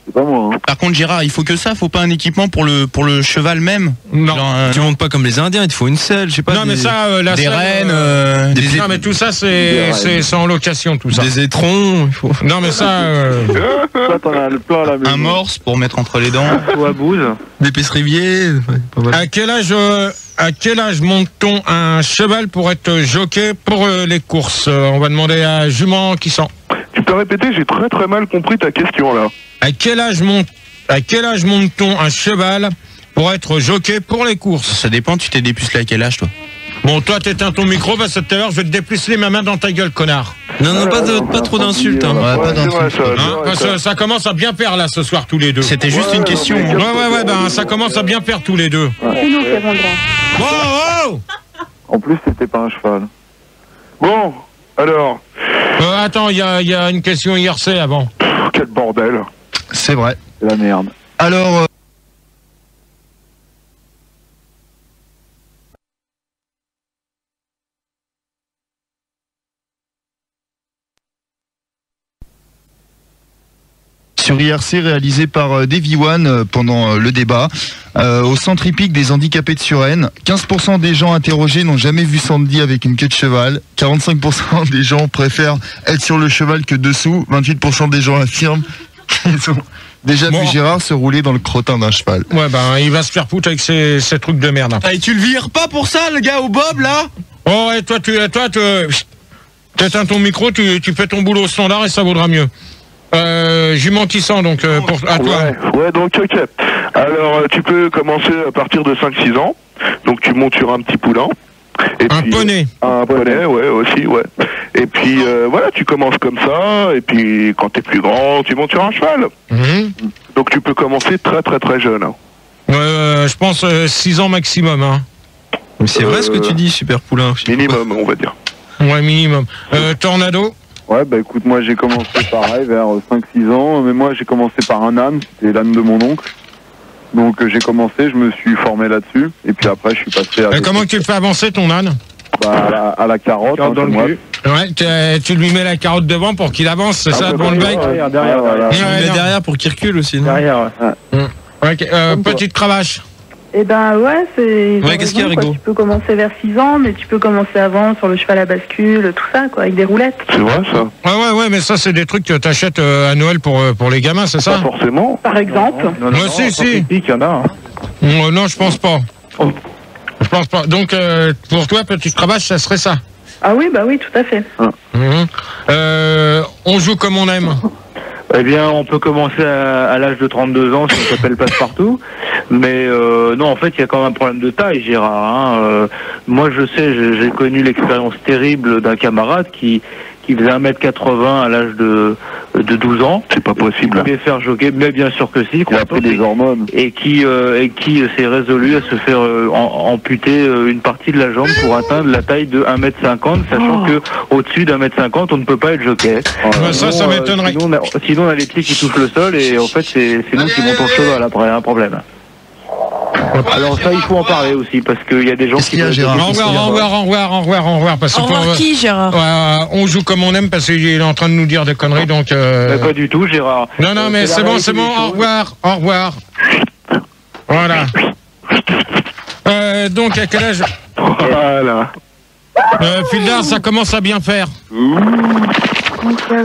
S5: C'est pas moi. Hein.
S8: Par contre, Gérard, il faut que ça, faut pas un équipement pour le cheval même.
S1: Non.
S3: Tu montes pas comme les Indiens, il te faut une selle, je sais pas.
S1: Non, mais ça, la
S8: des
S1: selle,
S8: rênes,
S1: non, mais tout ça, c'est en location, tout ça.
S3: Des étrons. Il faut...
S1: Non, mais ça.
S5: Ça, t'en as le plein à la maison.
S8: un morse pour mettre entre les dents.
S6: Ou à bouse.
S3: Des pèse-riviers.
S1: À quel âge monte-t-on un cheval pour être jockey pour les courses? On va demander à Jument qui sent.
S10: Tu peux répéter, j'ai très très mal compris ta question là.
S1: À quel âge monte-t-on un cheval pour être jockey pour les courses?
S3: Ça dépend, tu t'es dépucelé à quel âge, toi?
S1: Bon, toi, t'éteins ton micro, parce que tout à l'heure, je vais te dépuceler ma main dans ta gueule, connard.
S3: Non, pas trop d'insultes. Hein.
S8: Ouais, pas d'insultes.
S1: Parce que ça commence à bien faire, là, ce soir, tous les deux.
S3: C'était juste une question.
S1: Ouais, ben, ça commence à bien faire tous les deux.
S4: C'est nous qui avons le droit.
S1: Oh!
S5: En plus, c'était pas un cheval.
S10: Bon, alors.
S1: Attends, il y a une question IRC avant.
S10: Quel bordel.
S8: C'est vrai.
S5: C'est la merde.
S8: Alors... sur IRC réalisé par Davy One pendant le débat. Au centre hippique des handicapés de Suresnes, 15% des gens interrogés n'ont jamais vu Sandy avec une queue de cheval, 45% des gens préfèrent être sur le cheval que dessous, 28% des gens affirment qu'ils ont déjà vu Gérard se rouler dans le crottin d'un cheval.
S1: Ouais, ben il va se faire foutre avec ces trucs de merde.
S3: Et tu le vires pas pour ça, le gars au bob là?
S1: Oh ouais, toi tu éteins ton micro, tu fais ton boulot au standard et ça vaudra mieux. Jument Tissant, donc à toi.
S10: Ouais, donc ok. Alors tu peux commencer à partir de 5-6 ans. Donc tu montes sur un petit poulain. Et
S1: un
S10: puis,
S1: poney.
S10: Un poney, ouais, aussi, ouais. Et puis voilà, tu commences comme ça. Et puis quand t'es plus grand, tu montes sur un cheval. Donc tu peux commencer très très très jeune. Hein.
S1: Je pense 6 ans maximum. Hein.
S3: Mais c'est vrai ce que tu dis, super poulain.
S10: Minimum, on va dire.
S1: Ouais, minimum. Tornado.
S5: Ouais, bah écoute, moi j'ai commencé pareil vers 5-6 ans, mais moi j'ai commencé par un âne, c'était l'âne de mon oncle. Donc j'ai commencé, je me suis formé là-dessus, et puis après je suis passé à...
S1: Et comment tu le fais avancer ton âne?
S5: Bah à la carotte, hein,
S1: dans le cul. Ouais, tu lui mets la carotte devant pour qu'il avance, c'est ça, devant le bec?
S3: Derrière, voilà. Tu le mets derrière pour qu'il recule aussi, non?
S1: Derrière, ouais. Petite cravache.
S4: Eh ben ouais, c'est...
S3: Ouais, qu'est-ce qu'il y a, Rigo?
S4: Tu peux commencer vers 6 ans, mais tu peux commencer avant sur le cheval à bascule, tout ça, quoi, avec des roulettes.
S10: C'est vrai, ça?
S1: Ouais, mais ça, c'est des trucs que t'achètes à Noël pour les gamins, c'est ça?
S10: Pas forcément.
S4: Par exemple.
S1: Moi, si.
S6: Il y en a. Hein.
S1: Non, je pense pas. Je pense pas. Donc, pour toi, petite cravache, ça serait ça?
S4: Ah oui, bah oui, tout à fait.
S1: On joue comme on aime.
S6: Eh bien, on peut commencer à l'âge de 32 ans si on s'appelle Passe-Partout. Mais non, en fait, il y a quand même un problème de taille, Gérard. Hein. Moi, je sais, j'ai connu l'expérience terrible d'un camarade qui faisait 1m80 à l'âge de 12 ans.
S10: C'est pas possible.
S6: Il pouvait faire jogger, mais bien sûr que si.
S5: Il a pris des hormones.
S6: Et qui s'est résolu à se faire amputer une partie de la jambe pour atteindre la taille de 1m50, sachant que au-dessus d'1m50, on ne peut pas être jockey.
S1: Ça m'étonnerait.
S6: Sinon, on a les pieds qui touchent le sol et en fait, c'est nous qui montons le cheval après, un problème. Alors ça, il faut en parler aussi, parce qu'il y a des gens qui...
S1: Au revoir. Parce que
S7: au revoir qui, Gérard?
S1: on joue comme on aime, parce qu'il est en train de nous dire des conneries, donc...
S6: Pas du tout, Gérard.
S1: Non, mais c'est bon, au revoir. Voilà. Donc, à quel âge...
S10: Voilà.
S1: Fildar, ça commence à bien faire.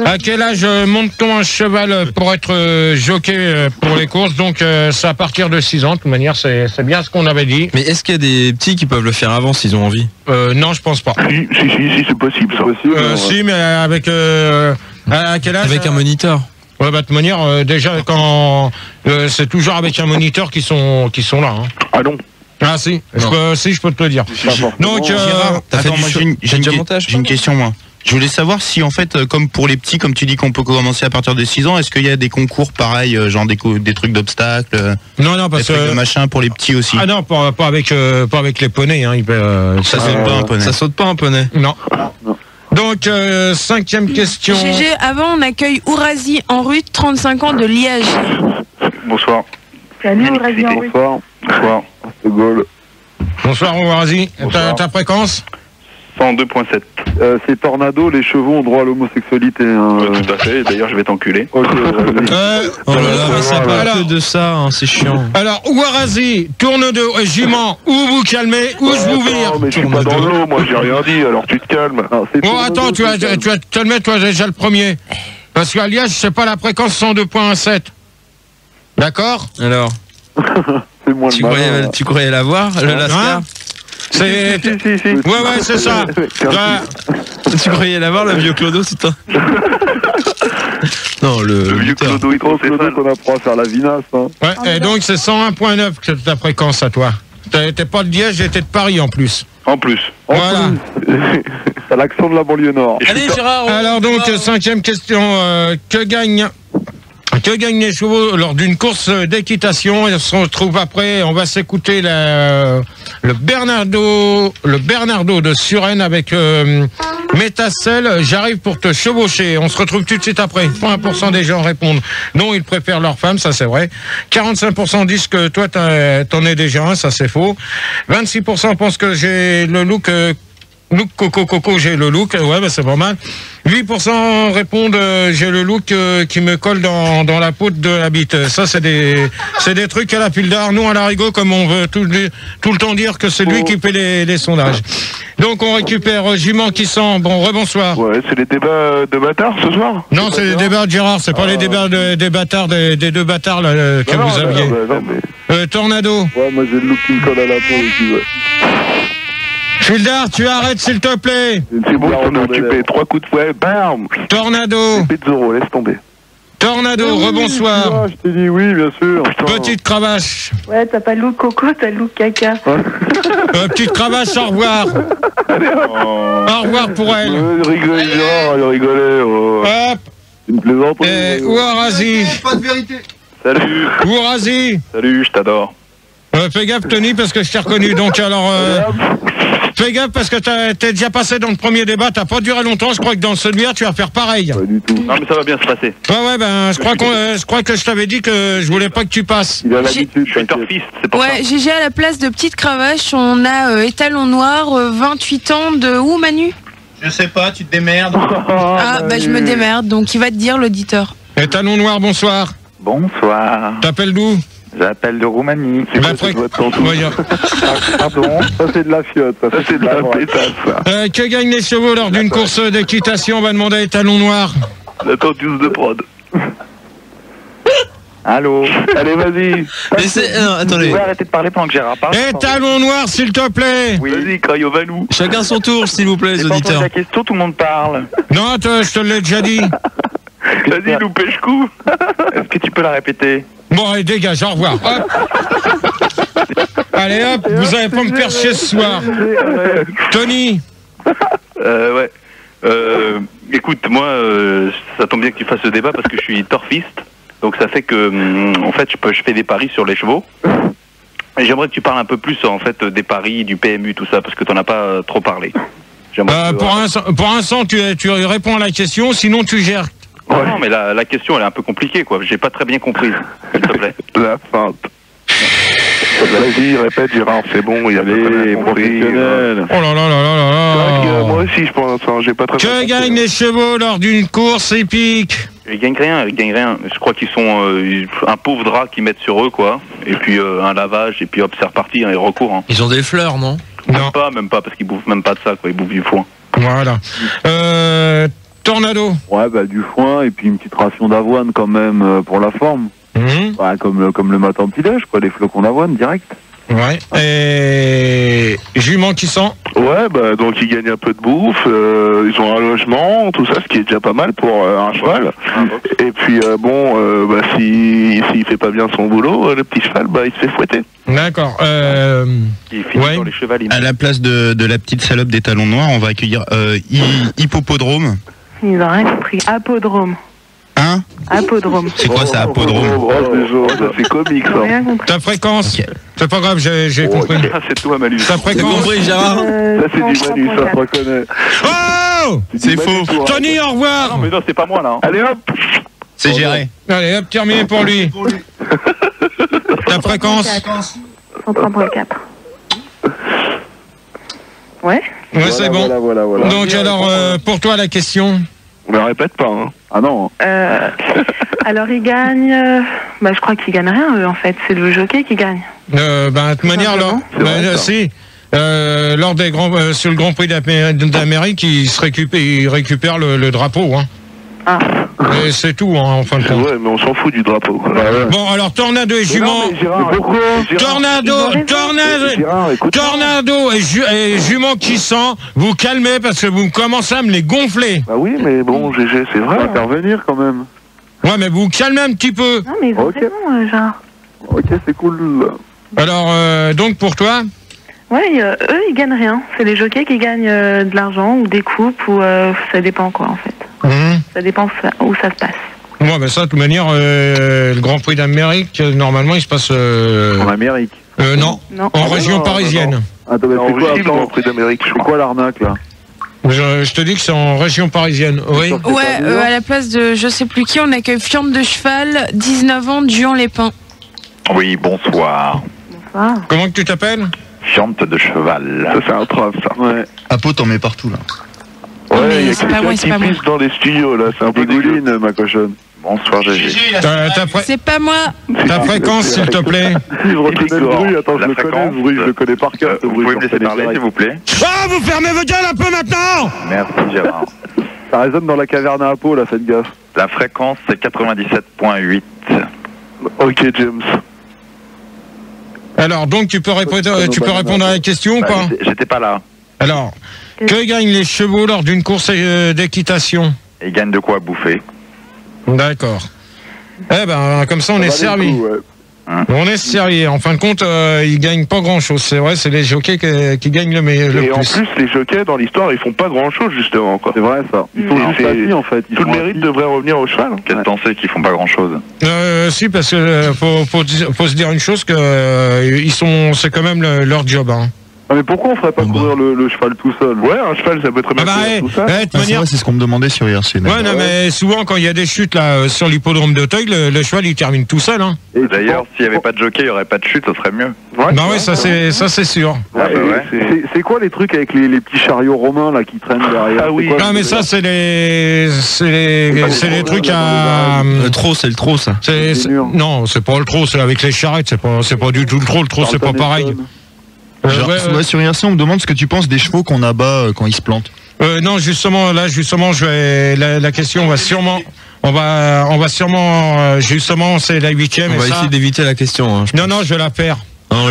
S1: À quel âge monte-t-on un cheval pour être jockey pour les courses? Donc c'est à partir de 6 ans, de toute manière, c'est bien ce qu'on avait dit.
S3: Mais est-ce qu'il y a des petits qui peuvent le faire avant s'ils ont envie?
S1: Non, je pense pas.
S10: Si, c'est possible, ça.
S1: Si, mais avec... à quel âge?
S3: Avec un moniteur.
S1: Ouais, bah de toute manière, déjà, quand c'est toujours avec un moniteur qui sont là. Hein.
S10: Ah non.
S1: Ah si, je peux te le dire. Donc,
S8: Gérard, attends, moi j'ai une question, moi. Je voulais savoir si, en fait, comme pour les petits, comme tu dis qu'on peut commencer à partir de 6 ans, est-ce qu'il y a des concours pareils, genre des trucs d'obstacles,
S1: non, parce
S8: des trucs de machin pour les petits aussi?
S1: Ah non, pas avec les poneys. Hein,
S8: ça saute pas un poney.
S3: Ça saute pas un poney.
S1: Non. Donc, 5e question.
S7: GG, avant, on accueille Ourazi en rue, 35 ans de Liège.
S10: Bonsoir.
S4: Salut, Ourazi en rue.
S10: Bonsoir.
S5: C'est Gaulle.
S1: Bonsoir, Ourazi. Ta fréquence?
S10: 102.7.
S5: C'est Tornado, les chevaux ont droit à l'homosexualité. Hein.
S10: Tout à fait, d'ailleurs je vais t'enculer.
S5: Ok,
S3: oh là là, mais ça parle que de ça, hein, c'est chiant.
S1: Alors, Ourazi, tourne de jument, ou vous calmez, ou je vous vire.
S10: Non, mais je suis pas dans l'eau, moi j'ai rien dit, alors tu te calmes.
S1: Bon, attends, tu vas te calmer, toi déjà le premier. Parce qu'à Liège, c'est pas la fréquence 102.7. D'accord?
S3: Alors
S5: c'est moins
S3: tu croyais l'avoir, le Lascar?
S1: Si. Ouais, c'est ça.
S3: Tu croyais l'avoir, le vieux Clodo, c'est toi? Non, le
S10: vieux Clodo, il trouve
S5: qu'on apprend à faire la vinasse. Hein.
S1: Ouais, et donc c'est 101.9 que ta fréquence à toi. T'es pas de Liège, t'es de Paris en plus.
S10: En plus.
S1: Voilà.
S5: T'as l'accent de la banlieue nord.
S3: Allez, Gérard.
S1: Alors donc, 5e question. Que gagnent les chevaux lors d'une course d'équitation? Et on se retrouve après. On va s'écouter le Bernardo de Suresnes avec Métacel. J'arrive pour te chevaucher. On se retrouve tout de suite après. 1% des gens répondent non, ils préfèrent leur femme, ça c'est vrai. 45% disent que toi t'en es déjà un, ça c'est faux. 26% pensent que j'ai le look. Coco, j'ai le look, ouais, bah c'est pas mal. 8% répondent j'ai le look qui me colle dans la peau de la bite. Ça, c'est des trucs à la pile d'art. Nous, à l'Arigot, comme on veut tout le temps dire que c'est lui qui fait les sondages. Donc, on récupère Jument qui sent. Bon, rebonsoir.
S10: Ouais, c'est les débats de bâtards ce soir?
S1: Non, c'est les débats de Gérard, c'est pas les débats des bâtards, des deux bâtards là, que vous aviez. Tornado.
S5: Ouais, moi j'ai le look qui me colle à la peau aussi, ouais.
S1: Fildar, tu arrêtes s'il te plaît.
S10: C'est bon, je t'en ai occupé. 3 coups de fouet, bam.
S1: Tornado.
S10: Pezzoro, laisse tomber.
S1: Tornado, rebonsoir.
S5: Je t'ai dit oui, bien sûr.
S1: Petite cravache.
S4: Ouais, t'as pas le look coco, t'as le look caca.
S1: Petite cravache, au revoir. Au revoir pour elle.
S10: Rigolez, Gérard, il rigolait.
S1: Hop.
S5: Une plaisanterie.
S1: Ouarazi.
S8: Pas de vérité.
S10: Salut.
S1: Ouarazi.
S10: Salut, je t'adore.
S1: Fais gaffe, Tony, parce que je t'ai reconnu. Donc, alors, fais gaffe, parce que t'es déjà passé dans le premier débat. T'as pas duré longtemps. Je crois que dans celui-là, tu vas faire pareil.
S5: Pas du tout.
S10: Non, mais ça va bien se passer.
S1: Ouais, ben, je crois que je t'avais dit que je voulais pas que tu passes.
S5: Il a l'habitude.
S10: Je suis torfiste, c'est pour ça.
S7: Ouais, GG à la place de Petite Cravache, on a Étalon Noir, 28 ans de où, Manu?
S2: Je sais pas, tu te démerdes.
S7: Ah, bah je me démerde, donc il va te dire l'auditeur.
S1: Étalon Noir, bonsoir.
S11: Bonsoir.
S1: T'appelles d'où?
S11: J'appelle de Roumanie.
S5: Pardon, ça c'est de la fiotte. Ça c'est de la pétasse.
S1: Que gagnent les chevaux lors d'une course d'équitation? On va demander à Étalon Noir.
S10: La tortue de prod.
S11: Allô.
S10: Allez, vas-y.
S3: Attendez.
S11: Vous pouvez arrêter de parler pendant que Gérard parle?
S1: Étalon Noir, s'il te plaît.
S11: Oui.
S10: Vas-y, Crayo Valou.
S3: Chacun son tour, s'il vous plaît, les
S11: J'ai pas entendu
S3: auditeurs.
S11: la question, tout le monde parle.
S1: Non, je te l'ai déjà dit.
S10: Vas-y, loupèche-coup.
S11: Est-ce que tu peux la répéter?
S1: Bon, allez, dégage, au revoir. Hop. Allez, hop, vous allez pas me faire chier ce soir. Tony.
S10: Ouais. Écoute, moi, ça tombe bien que tu fasses ce débat parce que je suis torfiste. Donc ça fait que, en fait, je fais des paris sur les chevaux. Et j'aimerais que tu parles un peu plus, en fait, des paris, du PMU, tout ça, parce que t'en as pas trop parlé.
S1: Pour l'instant, tu réponds à la question, sinon tu gères.
S10: Ouais. Non, mais la question, elle est un peu compliquée, quoi. J'ai pas très bien compris, s'il te plaît.
S5: La feinte.
S10: Vas-y, répète, Gérard, c'est bon, il y a les professionnels.
S1: Oh là là là là là.
S10: Moi aussi, je pense, j'ai pas très bien
S1: Que
S10: compris.
S1: gagnent les chevaux lors d'une course épique?
S10: Ils gagnent rien. Je crois qu'ils sont un pauvre drap qu'ils mettent sur eux, quoi. Et puis un lavage, et puis hop, c'est reparti, hein, ils recourent. Hein.
S3: Ils ont des fleurs, non?
S10: Même pas, parce qu'ils bouffent même pas de ça, quoi. Ils bouffent du foin.
S1: Voilà. Tornado.
S5: Ouais, bah du foin et puis une petite ration d'avoine quand même pour la forme. Ouais, comme le matin petit-déj, quoi, des flocons d'avoine direct.
S1: Ouais. Et Jument qui sent.
S10: Ouais, bah donc ils gagnent un peu de bouffe, ils ont un logement, tout ça, ce qui est déjà pas mal pour un cheval. Et puis bah s'il fait pas bien son boulot, le petit cheval, bah il se fait fouetter.
S1: D'accord.
S10: Il finit dans les chevaliers.
S8: À la place de la petite salope des talons noirs, on va accueillir Hippopodrome.
S4: Ils ont rien compris. Apodrome.
S8: Hein?
S4: Apodrome.
S8: C'est quoi ça, apodrome?
S10: C'est comique ça.
S4: Rien compris.
S1: Ta fréquence. Okay. C'est pas grave, j'ai compris.
S10: C'est toi, Manu.
S1: Ta fréquence.
S3: T'as compris, Gérard?
S10: Ça c'est du Manu, ça se reconnaît.
S1: Oh!
S8: C'est faux.
S1: Tony, au revoir.
S10: Non mais non, c'est pas moi là. Allez hop.
S8: C'est géré.
S1: Allez hop, terminé pour lui. Ta fréquence?
S4: 103.4. Ouais.
S1: Ouais, c'est bon.
S5: Voilà.
S1: Donc alors, pour toi, la question?
S10: On la répète pas, hein.
S5: Ah non.
S4: Alors ils gagnent. Je crois qu'ils gagnent rien eux en fait. C'est le jockey qui gagne.
S1: De toute manière, là, si. Lors des sur le Grand Prix d'Amérique, il récupère le drapeau. Hein.
S4: Ah.
S1: Et c'est tout, hein, en fin de compte.
S10: Ouais, mais on s'en fout du drapeau. Quoi.
S1: Bon, alors Tornado et Jument. Tornado et Jument qui sent, vous calmez parce que vous commencez à me les gonfler.
S10: Bah oui, mais bon, GG, c'est vrai.
S5: On va intervenir quand même.
S1: Ouais, mais vous calmez un petit peu.
S4: Non, mais ils ont raison, genre.
S5: Ok, c'est cool.
S1: Alors, donc pour toi?
S4: Ouais, eux, ils gagnent rien. C'est les jockeys qui gagnent de l'argent ou des coupes ou ça dépend quoi en fait. Ça dépend où ça se passe.
S1: Ouais, mais ça, de toute manière, le Grand Prix d'Amérique, normalement, il se passe...
S5: En Amérique
S1: non, en région parisienne.
S5: Attends, mais c'est quoi, Grand Prix d'Amérique, c'est quoi l'arnaque, là?
S1: Je te dis que c'est en région parisienne, oui.
S7: Ouais, à la place de je sais plus qui, on accueille Fiante de Cheval, 19 ans, Juan-les-Pins.
S11: Oui, bonsoir.
S4: Bonsoir.
S1: Comment que tu t'appelles?
S11: Fiante de Cheval.
S10: Ça, c'est un trave, ça.
S5: Ouais.
S8: Apo, t'en mets partout, là.
S10: Ouais, il y a quelqu'un qui pisse dans les studios, là. C'est un peu
S5: dégouline, ma cochonne.
S11: Bonsoir, GG.
S7: C'est pas moi.
S1: Ta fréquence, s'il te plaît.
S5: Je reconnais le bruit, attends, je le connais, ce bruit, je le connais par cœur.
S11: Vous pouvez me laisser parler, s'il vous plaît?
S1: Ah, vous fermez vos gueules un peu maintenant!
S11: Merci, Gérard.
S5: Ça résonne dans la caverne à Apo, là, faites gaffe.
S11: La fréquence, c'est 97.8.
S10: Ok, James.
S1: Alors, donc, tu peux répondre à la question ou pas?
S11: J'étais pas là.
S1: Alors, que gagnent les chevaux lors d'une course d'équitation?
S11: Ils gagnent de quoi bouffer.
S1: D'accord. Eh ben, comme ça, on est servi. On est servi. En fin de compte, ils gagnent pas grand-chose. C'est vrai, c'est les jockeys qui gagnent le plus.
S10: Et en plus, les jockeys, dans l'histoire, ils font pas grand-chose, justement. C'est
S5: vrai, ça. Ils sont juste assis, en fait.
S10: Tout le mérite devrait revenir au cheval.
S11: Quelle pensée qu'ils font pas grand-chose?
S1: Si, parce que faut se dire une chose, que c'est quand même leur job. Hein.
S5: Ah, mais pourquoi on ferait pas courir le cheval tout seul?
S10: Ouais, un cheval, ça peut très bien courir tout seul.
S8: C'est ce qu'on me demandait sur IRC.
S1: Ouais, non, mais souvent, quand il y a des chutes là sur l'hippodrome d'Auteuil, le cheval, il termine tout seul. Hein.
S11: Et d'ailleurs, s'il n'y avait pas de jockey, il n'y aurait pas de chute, ça serait mieux.
S1: Ouais, bah oui, ça c'est sûr.
S5: C'est quoi les trucs avec les petits chariots romains là qui traînent derrière?
S10: Ah oui.
S1: Non, mais ça, c'est les trucs à...
S3: Le trot, c'est le trot, ça.
S1: Non, c'est pas le trot, c'est avec les charrettes, c'est pas du tout le trot. Le trot, c'est pas pareil.
S8: Sur IRC, on me demande ce que tu penses des chevaux qu'on abat quand ils se plantent.
S1: Non, justement, je vais la question va sûrement. On va sûrement justement, c'est la 8e.
S3: On va essayer d'éviter la question. Hein,
S1: non, je vais la perds.
S3: On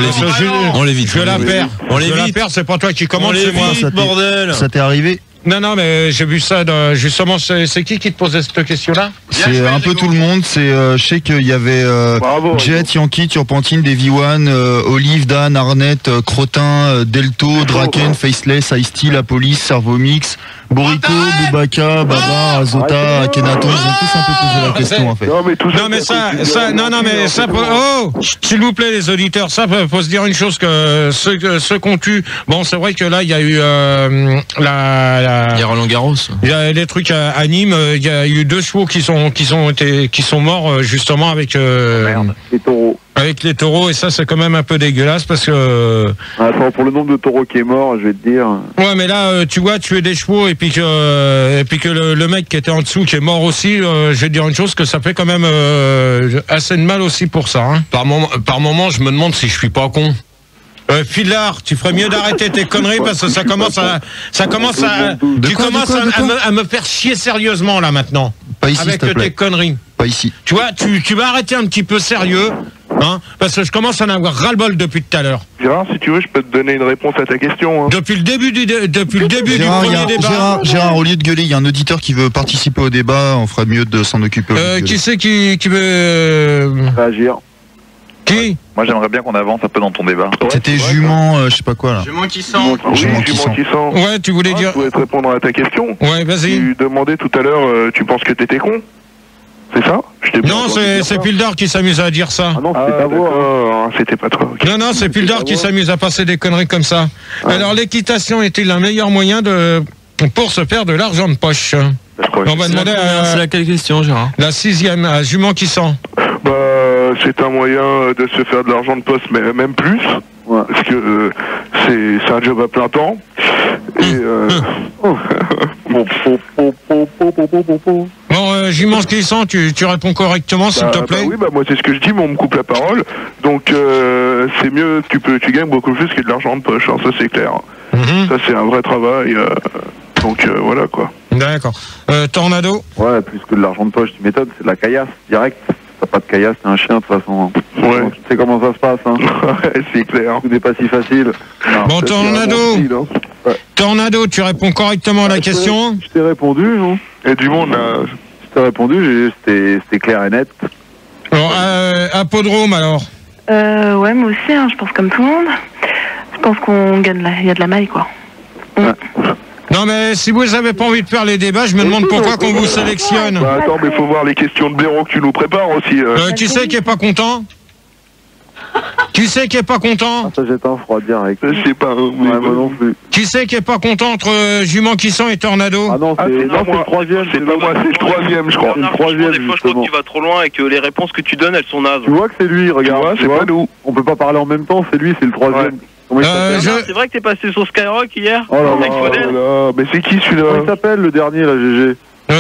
S3: l'évite.
S1: Je la perds. On l'évite. C'est pas toi qui commande, c'est moi.
S3: Bordel.
S8: Ça t'est arrivé?
S1: Non, mais j'ai vu ça, justement, c'est qui te posait cette question-là?
S8: C'est un peu tout le monde, je sais qu'il y avait Jet, Yankee, Turpentine, Davy One, Olive, Dan, Arnett, Crotin, Delto, Draken, Faceless, Ice-T, La Police, Servomix, Borico, Boubaca, Baba, Azota, Akhenaton, ils ont tous un peu posé la question en fait.
S1: Non mais ça, oh, s'il vous plaît les auditeurs, ça faut se dire une chose, que ceux qu'on tue, bon c'est vrai que là il y a eu il
S3: y a Roland Garros.
S1: Il y a des trucs à Nîmes, il y a eu 2 chevaux qui sont morts justement avec
S5: les taureaux.
S1: Avec les taureaux, et ça c'est quand même un peu dégueulasse parce que...
S5: pour le nombre de taureaux qui est mort, je vais te dire...
S1: Ouais, mais là, tu vois, tuer des chevaux et puis que le mec qui était en dessous qui est mort aussi, je vais te dire une chose, que ça fait quand même assez de mal aussi pour ça. Hein.
S9: Par moment, je me demande si je suis pas con.
S1: Filard, tu ferais mieux d'arrêter tes conneries parce que tu commences à me faire chier sérieusement là maintenant.
S8: Pas ici,
S1: avec tes conneries.
S8: Pas ici.
S1: Tu vois, tu vas arrêter un petit peu sérieux, hein, parce que je commence à en avoir ras-le-bol depuis tout à l'heure.
S10: Gérard, si tu veux, je peux te donner une réponse à ta question. Hein.
S1: Depuis le début du premier débat.
S8: Gérard, au lieu de gueuler, il y a un auditeur qui veut participer au débat, on ferait mieux de s'en occuper.
S1: Qui c'est qui veut
S5: réagir?
S1: Qui?
S11: Moi j'aimerais bien qu'on avance un peu dans ton débat.
S8: C'était Jument, je sais pas quoi là.
S1: Jument qui sent.
S10: Jument qui sent.
S1: Ouais, tu voulais dire.
S10: Je voulais te répondre à ta question.
S1: Ouais, vas-y.
S10: Tu demandais tout à l'heure, tu penses que t'étais con? C'est ça?
S1: Non, c'est Pildar qui s'amuse à dire ça.
S5: Ah non, c'était pas toi.
S10: C'était pas toi. Okay.
S1: Non, c'est Pildar qui s'amuse à passer des conneries comme ça. Alors l'équitation est-il un meilleur moyen pour se faire de l'argent de poche? On va demander
S3: c'est laquelle question, Gérard?
S1: La 6e, à Jument qui sent.
S10: C'est un moyen de se faire de l'argent de poste, mais même plus. Ouais. Parce que c'est un job à plein temps. Et
S1: Bon, Jument qui sent, tu réponds correctement, s'il te plaît.
S10: Oui, moi c'est ce que je dis, mais on me coupe la parole. Donc c'est mieux, tu gagnes beaucoup plus que de l'argent de poche, hein, ça c'est clair. Ça c'est un vrai travail. Donc voilà quoi.
S1: D'accord. Tornado?
S5: Ouais, plus que de l'argent de poche, tu m'étonnes, c'est de la caillasse, direct. T'as pas de caillasse, t'es un chien de toute façon.
S10: Ouais.
S5: Tu sais comment ça se passe, hein.
S10: Ouais, c'est clair.
S5: Tout n'est pas si facile. Non,
S1: Bon, Tornado.
S5: Ouais.
S1: Tornado, tu réponds correctement à la question.
S5: Je t'ai répondu, non?
S10: Et du monde,
S5: Je t'ai répondu, c'était clair et net.
S1: Bon, Apodrome alors.
S4: Ouais, moi aussi, hein, je pense comme tout le monde. Je pense qu'on gagne, il y a de la maille, quoi.
S1: Non mais si vous avez pas envie de faire les débats, je me demande pourquoi qu'on vous sélectionne.
S10: Bah attends, mais faut voir les questions de blaireau que tu nous prépares aussi.
S1: Qui c'est qui est pas content? Qui c'est qui est pas content?
S5: Ça jette un froid direct.
S10: Je sais pas.
S5: Ouais, moi non plus.
S1: Qui c'est qui est pas content entre Jument qui sent et Tornado?
S5: Ah non, c'est le troisième.
S10: C'est pas moi, c'est le troisième, je crois.
S5: C'est le troisième,
S12: des fois, je crois que tu vas trop loin et que les réponses que tu donnes, elles sont nazes.
S5: Tu vois que c'est lui, regarde.
S10: Tu vois, c'est pas nous.
S5: On peut pas parler en même temps, c'est lui, c'est le troisième. Comment il s'appelle?
S12: C'est vrai que t'es passé sur Skyrock hier
S5: Oh là
S12: avec Faudel.
S10: là, mais c'est qui celui-là?
S5: Comment il s'appelle le dernier là, GG?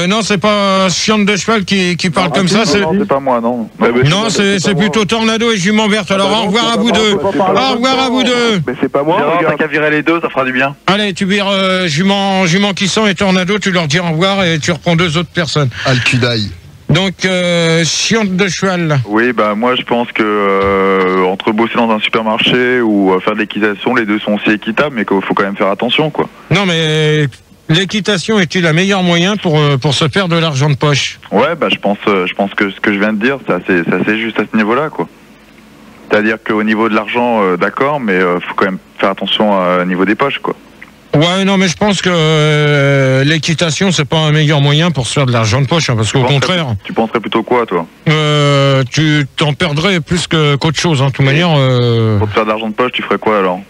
S1: Non, c'est pas Chiante de Cheval qui parle comme ça.
S11: Non, c'est pas moi, non.
S1: Non, c'est plutôt Tornado et Jument Verte. Alors au revoir à vous deux. Au revoir à vous deux.
S10: Mais c'est pas moi.
S11: T'as qu'à virer les deux, ça fera du bien.
S1: Allez, tu vires Jument qui sent et Tornado, tu leur dis au revoir et tu reprends deux autres personnes.
S8: Al-Kudaï.
S1: Donc, Chiante de Cheval.
S11: Oui, bah moi je pense que entre bosser dans un supermarché ou faire de l'équitation, les deux sont aussi équitables, mais qu'il faut quand même faire attention, quoi.
S1: Non, mais l'équitation est-il le meilleur moyen pour se faire de l'argent de poche?
S11: Ouais, bah je pense que ce que je viens de dire, c'est assez juste à ce niveau-là, quoi. C'est-à-dire qu'au niveau de l'argent, d'accord, mais faut quand même faire attention au niveau des poches, quoi.
S1: Ouais, non, mais je pense que l'équitation, c'est pas un meilleur moyen pour se faire de l'argent de poche, hein, parce qu'au contraire...
S11: Tu penserais plutôt quoi, toi?
S1: Tu t'en perdrais plus qu'autre chose, hein, de toute manière...
S11: Pour te faire de l'argent de poche, tu ferais quoi, alors?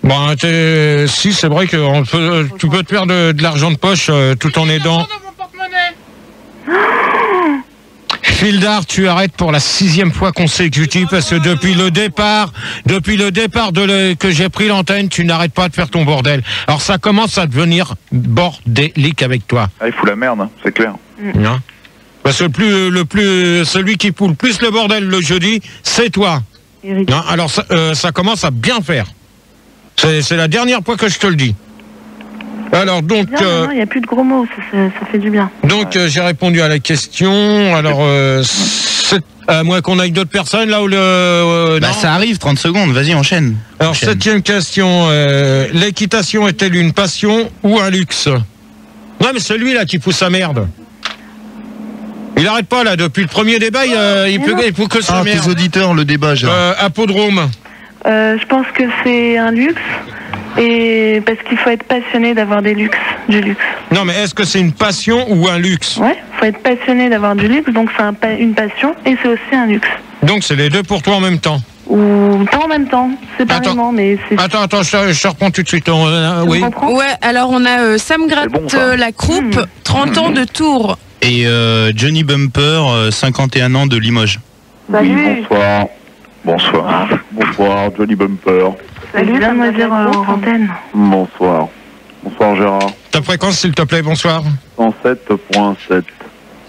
S1: Bah, si, c'est vrai que tu peux te faire de l'argent de poche tout en aidant... Fildar, tu arrêtes pour la 6e fois consécutive parce que depuis le départ que j'ai pris l'antenne, tu n'arrêtes pas de faire ton bordel. Alors ça commence à devenir bordélique avec toi.
S11: Ah, il fout la merde, hein, c'est clair.
S1: Hein, parce que celui qui fout le plus le bordel le jeudi, c'est toi. Hein, alors ça commence à bien faire. C'est la dernière fois que je te le dis. Alors donc,
S4: il n'y a plus de gros mots, ça fait du bien.
S1: Donc j'ai répondu à la question. Alors à moins qu'on aille d'autres personnes là où le.
S3: Bah ça arrive, 30 secondes. Vas-y, enchaîne.
S1: Alors 7e question. L'équitation est-elle une passion ou un luxe? Non mais celui-là qui pousse sa merde. Il arrête pas là depuis le premier débat. Il faut que ça merde.
S8: Tes auditeurs le débat.
S1: Apodrome.
S4: Je pense que c'est un luxe. Et parce qu'il faut être passionné d'avoir du luxe.
S1: Non, mais est-ce que c'est une passion ou un luxe?
S4: Ouais, faut être passionné d'avoir du luxe, donc c'est une passion et c'est aussi un luxe.
S1: Donc c'est les deux pour toi en même temps?
S4: Ou pas en même temps, séparément, mais c'est...
S1: Attends, je te reprends tout de suite. Oui.
S7: Ouais, alors on a Sam Gratte, la croupe, 30 ans de Tours.
S3: Et Johnny Bumper, 51 ans de Limoges.
S4: Salut.
S5: Bonsoir, Johnny Bumper.
S4: Salut, mademoiselle Antenne.
S5: Bonsoir Gérard.
S1: Ta fréquence s'il te plaît, bonsoir.
S5: 107.7.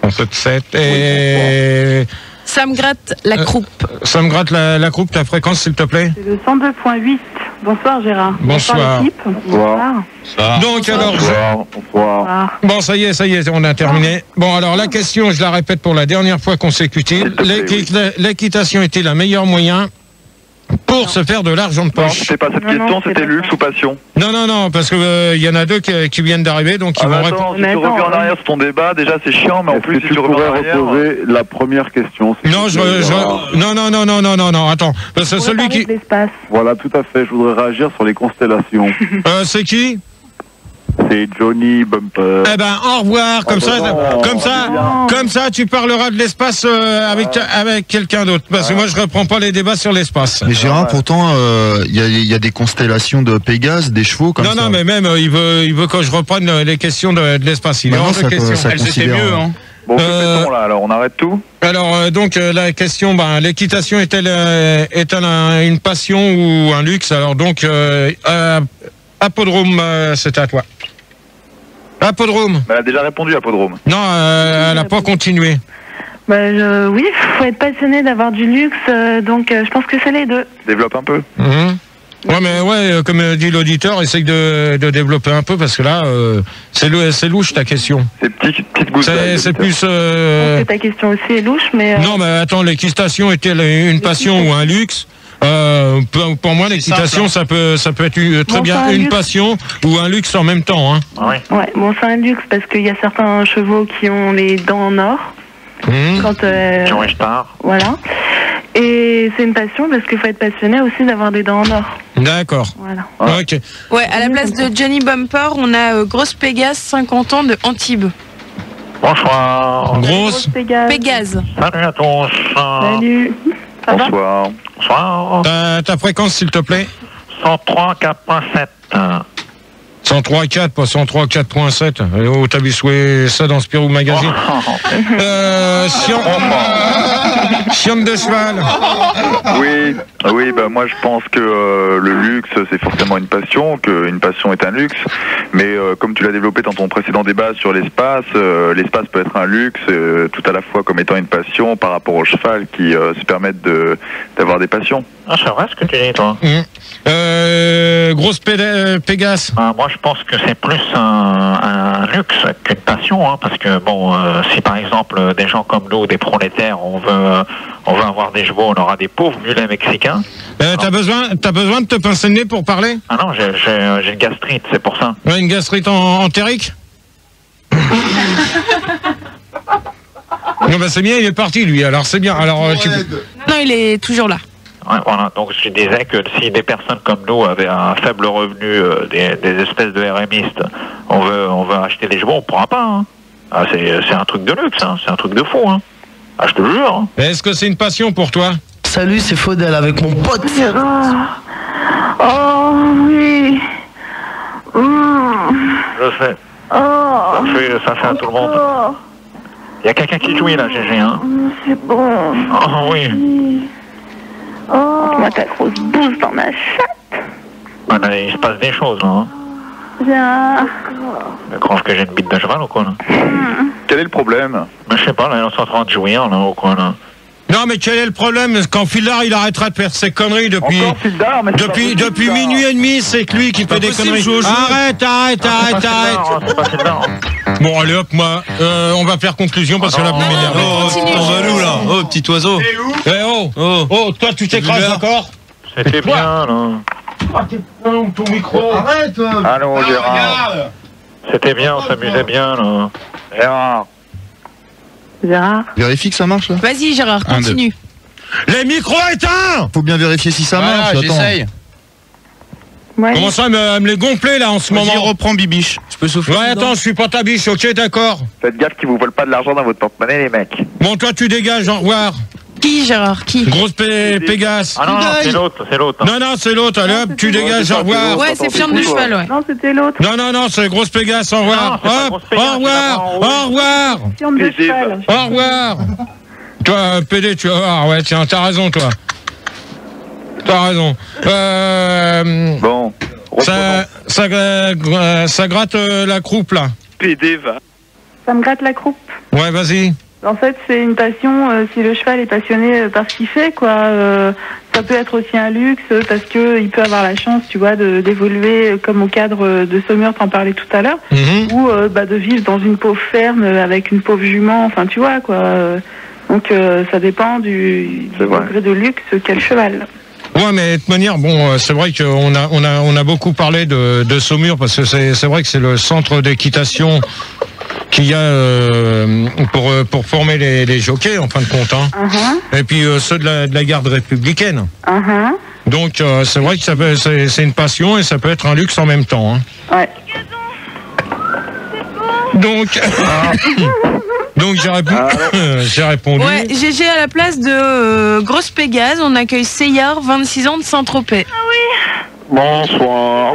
S1: 107.7 et...
S7: Sam Gratte, la croupe.
S1: Sam Gratte, la croupe, ta fréquence s'il te plaît.
S4: C'est le 102.8. Bonsoir Gérard.
S1: Bonsoir.
S4: L'équipe. Bonsoir.
S1: Donc alors...
S5: Bonsoir.
S1: Bon, ça y est, on a terminé. Bon, alors la question, je la répète pour la dernière fois consécutive. L'équitation était le meilleur moyen pour se faire de l'argent de poche.
S11: Non, c'était pas cette question, c'était luxe ou passion.
S1: Non, parce que il y en a deux qui viennent d'arriver, donc ils vont répondre.
S11: Si tu reviens en arrière sur ton débat, déjà c'est chiant, mais en plus si tu reviens en arrière...
S5: reposer la première question?
S1: Non, attends. Parce que celui qui...
S5: Voilà, tout à fait, je voudrais réagir sur les constellations.
S1: C'est qui?
S5: C'est Johnny Bumper.
S1: Eh ben, au revoir. Comme ça, tu parleras de l'espace avec quelqu'un d'autre. Parce que moi, je reprends pas les débats sur l'espace.
S8: Mais Gérard, pourtant, il y a des constellations de Pégase, des chevaux comme ça.
S1: Non, mais même, il veut que je reprenne les questions de l'espace. Il est hors de question.
S11: C'était mieux, hein. Bon, que fait-on là? Alors, on arrête tout?
S1: Alors, donc, la question, l'équitation est-elle une passion ou un luxe? Alors, donc, Apodrome, c'est à toi. Apodrome.
S11: Elle a déjà répondu, Apodrome.
S1: Non, elle n'a pas continué.
S4: Oui, il faut être passionné d'avoir du luxe, donc je pense que c'est les deux.
S11: Développe un peu.
S1: Ouais, mais comme dit l'auditeur, essaye de développer un peu parce que là, c'est louche ta question.
S11: C'est petite goutte.
S1: C'est plus.
S4: Je pense que ta question aussi est louche, mais.
S1: Non, mais attends, l'équitation est-elle une passion ou un luxe? Pour moi, l'équitation, ça peut être très bien une passion ou un luxe en même temps. Hein.
S4: Ouais, bon, c'est un luxe parce qu'il y a certains chevaux qui ont les dents en or.
S13: Qui ont Star.
S4: Voilà. Et c'est une passion parce qu'il faut être passionné aussi d'avoir des dents en or.
S1: D'accord.
S4: Voilà.
S1: Ok.
S7: Ouais, à la place de Johnny Bumper, on a Grosse Pégase, 50 ans de Antibes.
S13: Bonsoir.
S1: Grosse
S7: Pégase.
S13: Salut à tous.
S4: Salut.
S11: Bonsoir.
S13: Bonsoir.
S1: Ta fréquence, s'il te plaît?
S13: 103,4.7.
S1: 103.4, pas 103.4.7. Oh, t'as vu souhait ça dans Spirou Magazine. Chiante de cheval.
S11: Oui, bah moi je pense que le luxe c'est forcément une passion, qu'une passion est un luxe, mais comme tu l'as développé dans ton précédent débat sur l'espace, l'espace peut être un luxe tout à la fois comme étant une passion par rapport au cheval qui se permettent d'avoir des passions.
S13: Ah, c'est vrai ce que tu dis, toi.
S1: Grosse Pégase.
S13: Moi, je pense que c'est plus un luxe qu'une passion, hein, parce que bon, si par exemple des gens comme nous, des prolétaires, on veut avoir des chevaux, on aura des pauvres mulets mexicains.
S1: T'as besoin de te pincer le nez pour parler?
S13: Ah non, j'ai une gastrite, c'est pour ça.
S1: Ouais, une gastrite entérique. Non, bah c'est bien, il est parti lui. Alors c'est bien. Alors
S7: Non, il est toujours là.
S13: Ouais, voilà, donc je disais que si des personnes comme nous avaient un faible revenu, des espèces de RMistes, on veut acheter des chevaux, on ne pourra pas. Hein. Ah, c'est un truc de luxe, hein. C'est un truc de fou. Hein. Ah, je te le jure. Hein.
S1: Est-ce que c'est une passion pour toi?
S14: Salut, c'est Faudel avec mon pote.
S4: Oh oui.
S13: Je sais. Ça fait à tout le monde. Il y a quelqu'un qui jouit là, GG. Hein.
S4: C'est bon.
S13: Oh oui.
S4: Montre-moi ta grosse bouse dans ma chatte.
S13: Ah, là, il se passe des choses là. Hein.
S4: Viens.
S13: Je crois que j'ai une bite de cheval ou quoi là.
S11: Quel est le problème?
S13: Mais je sais pas, là, ils sont en train de jouir là ou quoi là.
S1: Non, mais quel est le problème? Quand Fildar il arrêtera de faire ses conneries depuis minuit et demi, c'est que lui qui fait des conneries. Arrête. Bon, allez hop, moi, on va faire conclusion parce que là vous m'énervez.
S3: On va où là? Oh, petit oiseau.
S1: Oh, toi tu t'écrases encore?
S13: C'était bien là.
S1: Ah, t'es ton micro. Arrête.
S13: Allô Gérard. C'était bien, on s'amusait bien là.
S4: Gérard.
S8: Vérifie que ça marche là.
S7: Vas-y Gérard, continue.
S1: Les micros éteints.
S8: Faut bien vérifier si ça marche.
S3: J'essaye.
S4: Ouais.
S1: Comment ça me les gonfler là en ce moment?
S8: Reprends Bibiche.
S3: Je peux souffler.
S1: Ouais, attends, je suis pas ta biche, ok, d'accord.
S11: Faites gaffe qu'ils vous volent pas de l'argent dans votre porte-monnaie, les mecs.
S1: Bon, toi tu dégages, au revoir.
S7: Qui Gérard? Qui?
S1: Grosse Pégase.
S13: Ah non, c'est l'autre.
S1: Non, c'est l'autre, allez hop, tu dégages, au revoir.
S7: Ouais, c'est Fiante de cheval, ouais.
S4: Non, c'était l'autre.
S1: Non, c'est Grosse Pégase, au revoir. Hop, au revoir.
S4: Fiante de cheval.
S1: Au revoir. Toi, PD, tu vas voir, ouais, tiens, t'as raison, toi. T'as raison.
S11: Bon.
S1: Ça gratte la croupe, là.
S12: PD va.
S4: Ça me gratte la croupe.
S1: Ouais, vas-y.
S4: En fait, c'est une passion, si le cheval est passionné par ce qu'il fait, quoi. Ça peut être aussi un luxe, parce qu'il peut avoir la chance, tu vois, d'évoluer comme au cadre de Saumur, t'en parlais tout à l'heure, ou de vivre dans une pauvre ferme avec une pauvre jument, enfin, tu vois, quoi. Donc, ça dépend du degré de luxe qu'a le cheval.
S1: Ouais, mais de toute manière, bon, c'est vrai qu'on a beaucoup parlé de Saumur, parce que c'est vrai que c'est le centre d'équitation qu'il y a pour former les jockeys en fin de compte, hein. Et puis ceux de la garde républicaine. Donc c'est vrai que c'est une passion et ça peut être un luxe en même temps, hein.
S4: Ouais.
S1: Donc j'ai répondu.
S7: Ouais, GG à la place de Grosse Pégase, on accueille Seyard, 26 ans de Saint-Tropez.
S4: Ah oui.
S10: Bonsoir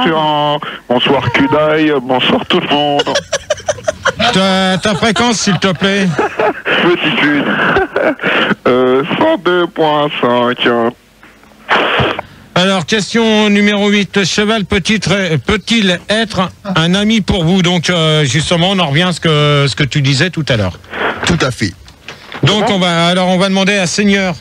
S10: Gérard, bonsoir Kudaï, bonsoir tout le monde.
S1: Ta fréquence, s'il te plaît.
S10: Petite lune. 102.5.
S1: Alors, question numéro 8. Cheval peut-il être un ami pour vous? Donc, justement, on en revient à ce que tu disais tout à l'heure.
S8: Tout à fait.
S1: Donc, on va demander à Seigneur.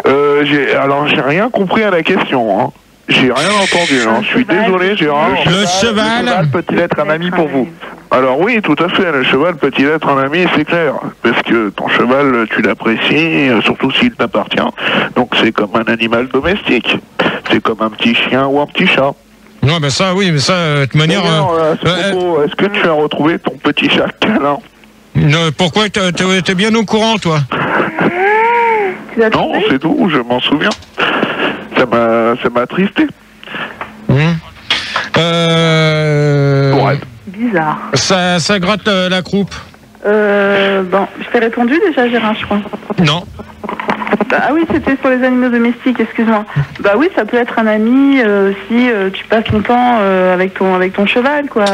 S10: J'ai rien compris à la question. Hein. J'ai rien entendu, hein. Je suis désolé, Gérard.
S1: Le cheval
S11: peut-il être un ami pour vous?
S10: Alors oui, tout à fait, le cheval peut-il être un ami, c'est clair. Parce que ton cheval, tu l'apprécies, surtout s'il t'appartient. Donc c'est comme un animal domestique. C'est comme un petit chien ou un petit chat.
S1: Non, ben ça, oui, mais ça, de toute manière...
S10: Est-ce que tu as retrouvé ton petit chat câlin?
S1: Pourquoi t'es bien au courant, toi?
S10: Non, c'est tout, je m'en souviens. Ça m'a attristé.
S4: Bizarre.
S1: Ça gratte la croupe.
S4: Bon, je t'ai répondu déjà, Gérard, je crois.
S1: Non.
S4: Ah oui, c'était sur les animaux domestiques, excuse-moi. Bah oui, ça peut être un ami si tu passes longtemps avec ton cheval, quoi.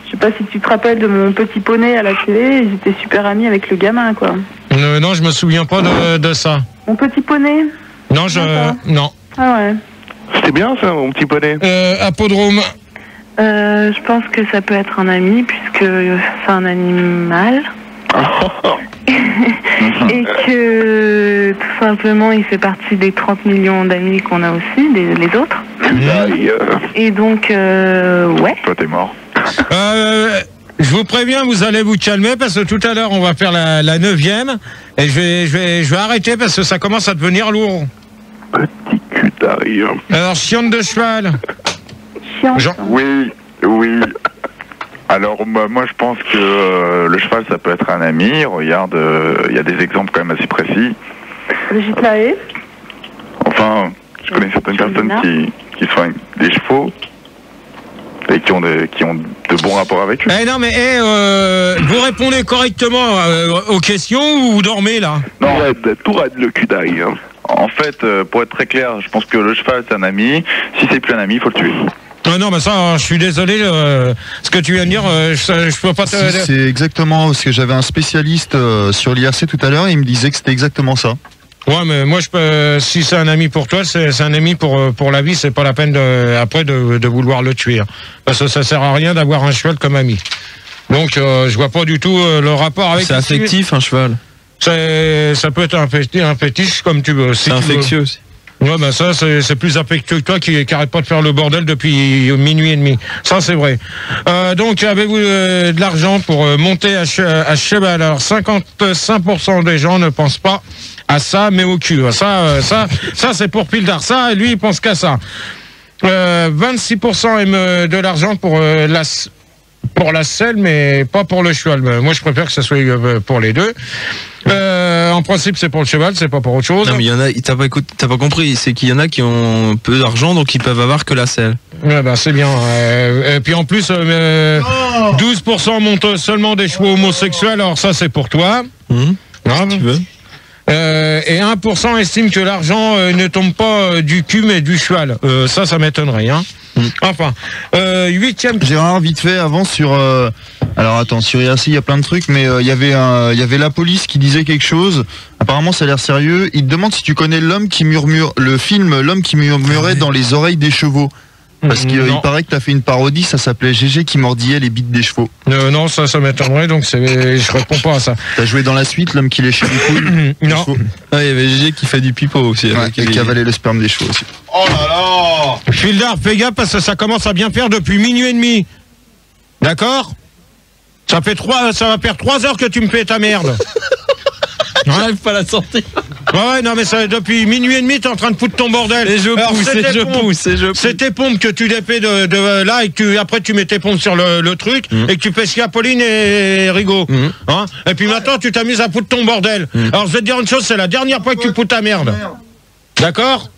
S4: Je sais pas si tu te rappelles de mon petit poney à la télé, ils étaient super amis avec le gamin, quoi.
S1: Non, je me souviens pas de ça.
S4: Mon petit poney?
S1: Non, non.
S4: Ah ouais.
S10: C'était bien ça, mon petit poney.
S1: Apodrome.
S4: Je pense que ça peut être un ami puisque c'est un animal. Et que tout simplement il fait partie des 30 millions d'amis qu'on a aussi, les autres. Et donc, ouais.
S11: Toi t'es mort.
S1: Je vous préviens, vous allez vous calmer parce que tout à l'heure on va faire la 9e et je vais arrêter parce que ça commence à devenir lourd.
S10: Petit cul d'arrière.
S1: Alors, chiante de cheval.
S4: Jean.
S11: Oui. Alors moi je pense que le cheval ça peut être un ami. Regarde, il y a des exemples quand même assez précis.
S4: Brigitte Lahaye.
S11: Enfin, je connais certaines personnes qui soignent des chevaux et qui ont de bons rapports avec eux.
S1: Non mais vous répondez correctement aux questions ou vous dormez là?
S10: Non, tout raide le cul d'ail. Hein.
S11: En fait, pour être très clair, je pense que le cheval c'est un ami. Si c'est plus un ami, il faut le tuer.
S1: Non, mais ça, je suis désolé, ce que tu viens de dire, je peux pas te...
S8: C'est exactement, parce que j'avais un spécialiste sur l'IRC tout à l'heure, et il me disait que c'était exactement ça.
S1: Ouais, mais moi, si c'est un ami pour toi, c'est un ami pour la vie, c'est pas la peine après de vouloir le tuer. Hein. Parce que ça sert à rien d'avoir un cheval comme ami. Donc, je vois pas du tout le rapport avec...
S3: C'est affectif, un cheval.
S1: Ça peut être un fétiche, comme tu veux. Si
S3: c'est infectieux aussi.
S1: Ouais, ben ça, c'est plus affectueux que toi qui arrête pas de faire le bordel depuis minuit et demi. Ça, c'est vrai. Donc, avez-vous de l'argent pour monter à cheval? Alors, 55% des gens ne pensent pas à ça, mais au cul. Ça, c'est pour Pildar. Ça, lui, il pense qu'à ça. 26% aiment de l'argent pour la selle, mais pas pour le cheval. Moi, je préfère que ça soit pour les deux. En principe, c'est pour le cheval, c'est pas pour autre chose.
S3: Non, mais il y en a, t'as pas compris, c'est qu'il y en a qui ont peu d'argent, donc ils peuvent avoir que la selle.
S1: Ouais, bah, c'est bien. Et puis en plus, 12% montent seulement des chevaux homosexuels, alors ça, c'est pour toi.
S3: Si tu veux.
S1: Et 1% estiment que l'argent ne tombe pas du cul, mais du cheval. Ça m'étonnerait, hein. Enfin, 8e...
S8: Gérard, vite fait, avant sur... alors attends, sur IRC, il y a plein de trucs, mais il y avait la police qui disait quelque chose. Apparemment, ça a l'air sérieux. Il te demande si tu connais l'homme qui murmure, le film L'homme qui murmurait dans les oreilles des chevaux. Parce qu'il paraît que tu as fait une parodie, ça s'appelait GG qui mordillait les bites des chevaux.
S1: Non, ça m'étonnerait, donc je réponds pas à ça.
S8: T'as joué dans la suite, l'homme qui léchait les couilles?
S1: Non.
S3: Ah, il y avait GG qui fait du pipeau aussi.
S8: Ouais, qui avalait le sperme des chevaux aussi.
S1: Oh là là! Pildar, fais gaffe parce que ça commence à bien faire depuis minuit et demi. D'accord? Ça va faire 3 heures que tu me fais ta merde.
S3: J'arrive pas à la sortir.
S1: Ouais, non, mais ça, depuis minuit et demi, t'es en train de foutre ton bordel.
S3: Et je pousse.
S1: C'est tes pompes que tu défais de là et que après tu mets tes pompes sur le truc et que tu fais chier à Pauline et Rigaud. Hein, et puis maintenant, tu t'amuses à foutre ton bordel. Alors, je vais te dire une chose, c'est la dernière fois que tu fous ta merde. D'accord?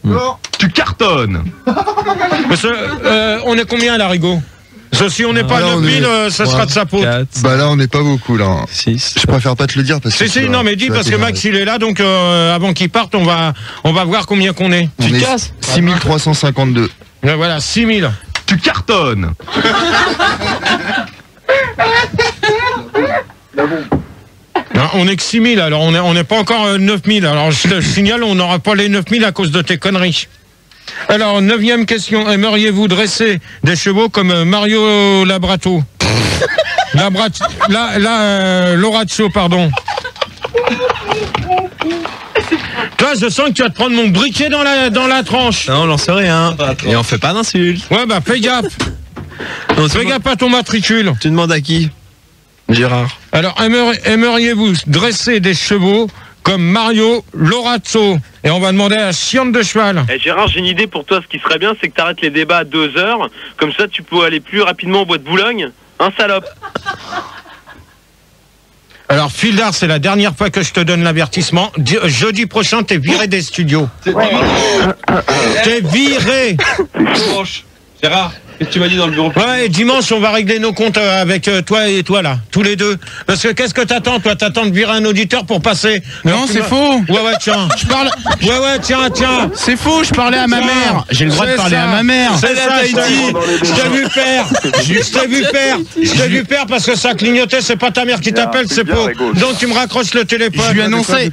S9: Tu cartonnes.
S1: Parce que, on est combien là, Rigaud? Parce que si on n'est pas à 9000, ça sera de sa faute.
S8: 4, bah là, on n'est pas beaucoup là.
S3: 6.
S8: Je préfère pas te le dire parce que.
S1: Si, non, mais dis parce que Max il est là, donc avant qu'il parte, on va voir combien qu'on est.
S8: Tu casses 6352.
S1: Voilà, 6000.
S9: Tu cartonnes.
S1: Non, on est que 6000, alors on n'est pas encore 9000. Alors je te signale, on n'aura pas les 9000 à cause de tes conneries. Alors, 9e question. Aimeriez-vous dresser des chevaux comme Mario Labrato? Lorazzo, pardon. Toi, je sens que tu vas te prendre mon briquet dans la tranche.
S3: Non, on n'en sait rien. Et on fait pas d'insultes.
S1: Ouais, bah fais gaffe.
S3: Non,
S1: fais gaffe à ton matricule.
S3: Tu demandes à qui? Gérard.
S1: Alors, aimeriez-vous dresser des chevaux comme Mario Lorazzo? Et on va demander à Chiante de Cheval.
S12: Gérard, j'ai une idée pour toi. Ce qui serait bien, c'est que tu arrêtes les débats à 2 heures. Comme ça, tu peux aller plus rapidement au bois de Boulogne. Un salope.
S1: Alors, Fildar, c'est la dernière fois que je te donne l'avertissement. Jeudi prochain, t'es viré des studios. T'es viré.
S15: Gérard, qu'est-ce que tu m'as dit dans le bureau?
S1: Ouais, et dimanche, on va régler nos comptes avec toi et toi, là, tous les deux. Parce que qu'est-ce que t'attends, toi? T'attends de virer un auditeur pour passer?
S2: Non, c'est faux.
S1: Ouais, tiens.
S2: Je parle.
S1: Ouais, tiens.
S2: C'est faux, je parlais à ma mère. J'ai le droit de parler à ma mère.
S1: C'est ça, je t'ai vu faire. Je t'ai vu faire parce que ça clignotait, c'est pas ta mère qui t'appelle, c'est faux. Donc tu me raccroches le téléphone.
S2: Je lui ai annoncé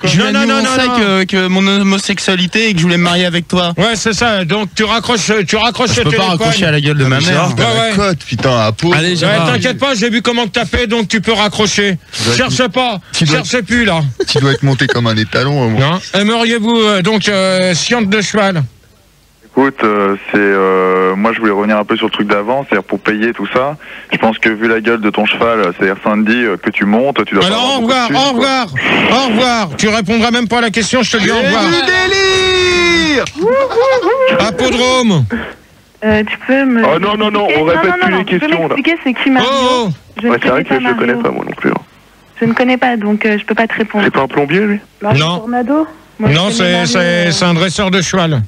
S2: que mon homosexualité et que je voulais me marier avec toi.
S1: Ouais, c'est ça. Donc tu raccroches le téléphone.
S2: Je peux pas raccrocher à la gueule de ma mère.
S1: Ouais.
S8: Putain, à peau.
S1: Allez, t'inquiète pas, j'ai vu comment que t'as fait, donc tu peux raccrocher. Cherche pas, cherchez plus là.
S8: Tu dois être monté comme un étalon.
S1: Non. Aimeriez-vous donc Chiante de Cheval?
S11: Écoute, moi je voulais revenir un peu sur le truc d'avant, c'est-à-dire pour payer tout ça. Je pense que vu la gueule de ton cheval, c'est-à-dire Sandy, que tu montes, tu dois.
S1: Alors au revoir. Tu répondras même pas à la question, je te dis au revoir.
S10: Délire.
S1: Apodrome.
S4: Tu peux me...
S10: Oh non, on répète plus les questions là.
S4: C'est qui Mario?
S10: Ouais, c'est vrai que je le connais pas moi non plus.
S4: Je ne connais pas, donc je peux pas te répondre.
S10: C'est pas un plombier lui?
S1: Non.
S4: Tornado?
S1: Non, c'est un dresseur de cheval.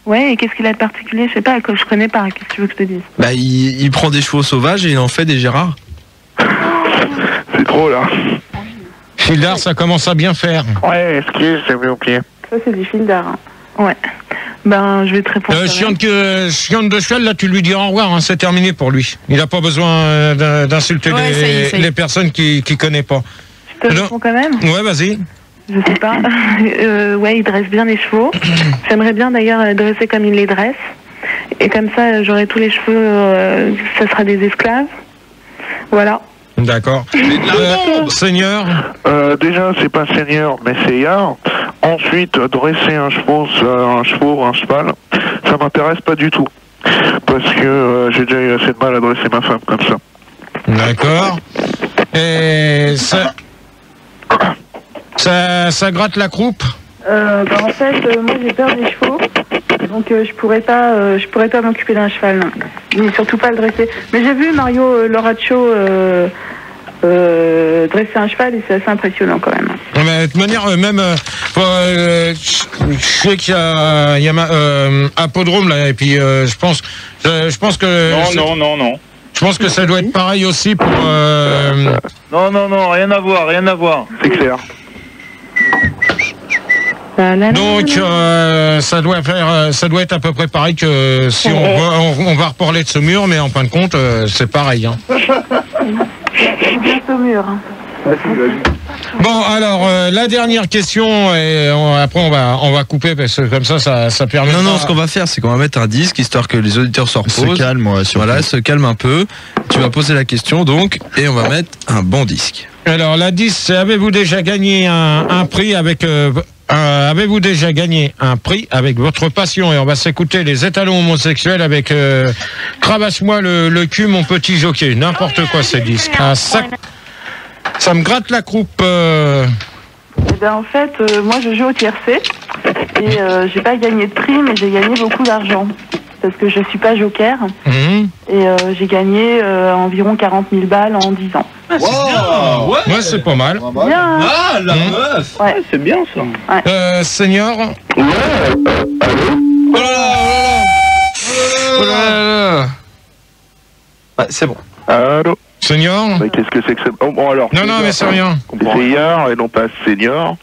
S4: Ouais, et qu'est-ce qu'il a de particulier? Je sais pas, que je connais pas. Qu'est-ce que tu veux que je te dise?
S3: Bah, il prend des chevaux sauvages et il en fait des Gérard.
S10: C'est trop là.
S1: Fildar, ça commence à bien faire.
S10: Ouais, excuse, j'avais oublié.
S4: Ça, c'est du Fildar. Hein. Ouais. Ben, je vais te répondre.
S1: Chiante de Cheval, là, tu lui dis au revoir, hein, c'est terminé pour lui. Il n'a pas besoin d'insulter les personnes qu'il connaît pas.
S4: Je te réponds quand même?
S1: Ouais, vas-y.
S4: Je sais pas. Ouais, il dresse bien les chevaux. J'aimerais bien d'ailleurs dresser comme il les dresse. Et comme ça, j'aurai tous les cheveux, ça sera des esclaves. Voilà.
S1: D'accord. Seigneur?
S10: Déjà, c'est pas seigneur, mais seigneur. Ensuite, dresser un cheval, ça m'intéresse pas du tout. Parce que j'ai déjà eu assez de mal à dresser ma femme comme ça.
S1: D'accord. Et ça gratte la croupe?
S4: En fait, moi j'ai peur des chevaux. Donc je pourrais pas m'occuper d'un cheval, non. Mais surtout pas le dresser. Mais j'ai vu Mario Lorazzo dresser un cheval et c'est assez impressionnant quand même.
S1: Mais de toute manière, même je sais qu'il y a Apodrome là, et puis je pense que
S12: Non.
S1: Je pense que ça doit être pareil aussi pour.
S12: Non, rien à voir.
S10: C'est clair.
S1: Donc ça doit être à peu près pareil que si on va reparler de ce mur, mais en fin de compte c'est pareil. Hein.
S4: Bientôt mur.
S1: Bon, alors la dernière question et après on va couper parce que comme ça permet.
S3: Non, ce qu'on va faire, c'est qu'on va mettre un disque histoire que les auditeurs se reposent.
S8: Se calment,
S3: voilà, se calme un peu. Tu vas poser la question donc et on va mettre un bon disque.
S1: Alors la disque, c'est avez-vous déjà gagné un prix avec avez-vous déjà gagné un prix avec votre passion? Et on va s'écouter les étalons homosexuels avec cravache-moi le cul mon petit jockey. N'importe quoi ces disques. Ah, ça me gratte la croupe.
S4: Eh ben, en fait, moi je joue au tiercé et j'ai pas gagné de prix, mais j'ai gagné beaucoup d'argent parce que je suis pas joker et j'ai gagné environ 40 000 balles en 10 ans.
S1: Wow, ouais, c'est pas mal.
S4: Bien.
S12: Ah, la meuf.
S4: Ouais.
S12: C'est bien ça.
S4: Ouais.
S1: Seigneur.
S3: Ouais, c'est bon.
S10: Allô.
S1: Senior.
S10: Mais qu'est-ce que c'est que ça? Bon alors.
S1: Non, mais c'est rien.
S10: Senior et non pas senior.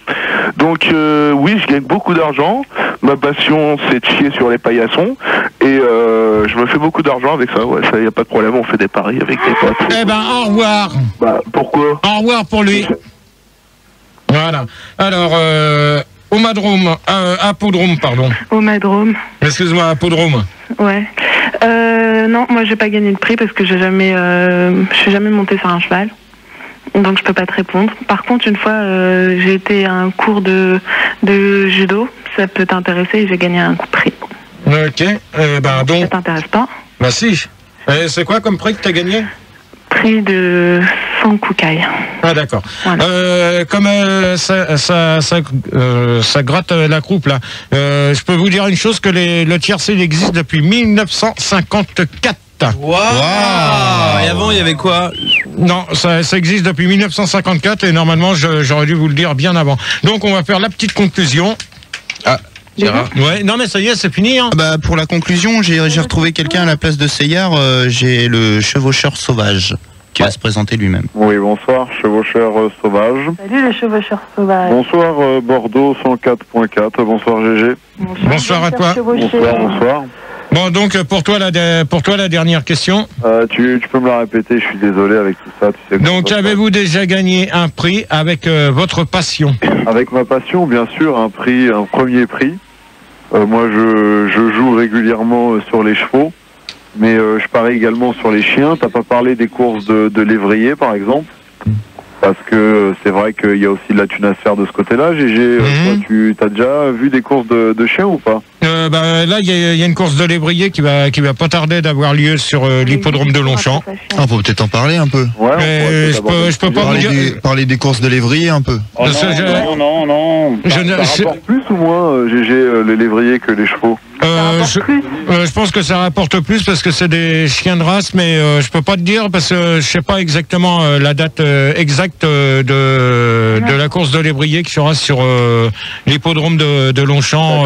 S10: Donc oui, je gagne beaucoup d'argent. Ma passion, c'est de chier sur les paillassons. Et je me fais beaucoup d'argent avec ça. Ouais, ça y a pas de problème. On fait des paris avec des potes.
S1: Eh ben, au revoir.
S10: Bah pourquoi?
S1: Au revoir pour lui. Voilà. Alors, Apodrome, pardon.
S4: Homadrome.
S1: Excuse-moi, Apodrome.
S4: Ouais. Non, moi j'ai pas gagné de prix parce que je suis jamais montée sur un cheval. donc je peux pas te répondre. Par contre, une fois, j'ai été à un cours de judo. Ça peut t'intéresser et j'ai gagné un prix.
S1: Ok. Donc.
S4: Ça t'intéresse pas?
S1: Bah si. Et c'est quoi comme prix que t'as gagné?
S4: Prix de 100 kukai.
S1: Ah d'accord.
S4: Voilà.
S1: Comme ça gratte la croupe là, je peux vous dire une chose, que le tiercé il existe depuis 1954.
S3: Wow. Et avant il y avait quoi?
S1: Non, ça existe depuis 1954 et normalement j'aurais dû vous le dire bien avant. Donc on va faire la petite conclusion. Ah. Ouais, non mais ça y est, c'est fini. Hein.
S2: Bah, pour la conclusion, j'ai retrouvé quelqu'un à la place de Seyard. J'ai le chevaucheur sauvage qui va se présenter lui-même.
S5: Oui, bonsoir, chevaucheur sauvage.
S4: Salut le chevaucheur sauvage.
S5: Bonsoir Bordeaux 104.4. Bonsoir GG.
S1: Bonsoir à toi.
S5: Bonsoir.
S1: Bon, donc pour toi la dernière question.
S5: Tu peux me la répéter, je suis désolé avec tout ça. Tu sais.
S1: Donc avez-vous déjà gagné un prix avec votre passion?
S5: Avec ma passion, bien sûr, un premier prix. Moi, je joue régulièrement sur les chevaux, mais je parie également sur les chiens. T'as pas parlé des courses de lévrier, par exemple? Parce que c'est vrai qu'il y a aussi de la thune à se faire de ce côté-là. GG, toi, tu as déjà vu des courses de chiens ou pas?
S1: Là, il y a une course de lévrier qui va pas tarder d'avoir lieu sur l'hippodrome de Longchamp.
S8: On peut peut-être en parler un peu.
S5: Ouais,
S1: je peux pas
S8: parler des courses de lévrier un peu.
S5: Oh, non. Ça rapporte plus ou moins, GG, les lévriers que les chevaux?
S1: Je pense que ça rapporte plus parce que c'est des chiens de race, mais je peux pas te dire parce que je sais pas exactement la date exacte de la course de lévrier qui sera sur l'hippodrome de Longchamp.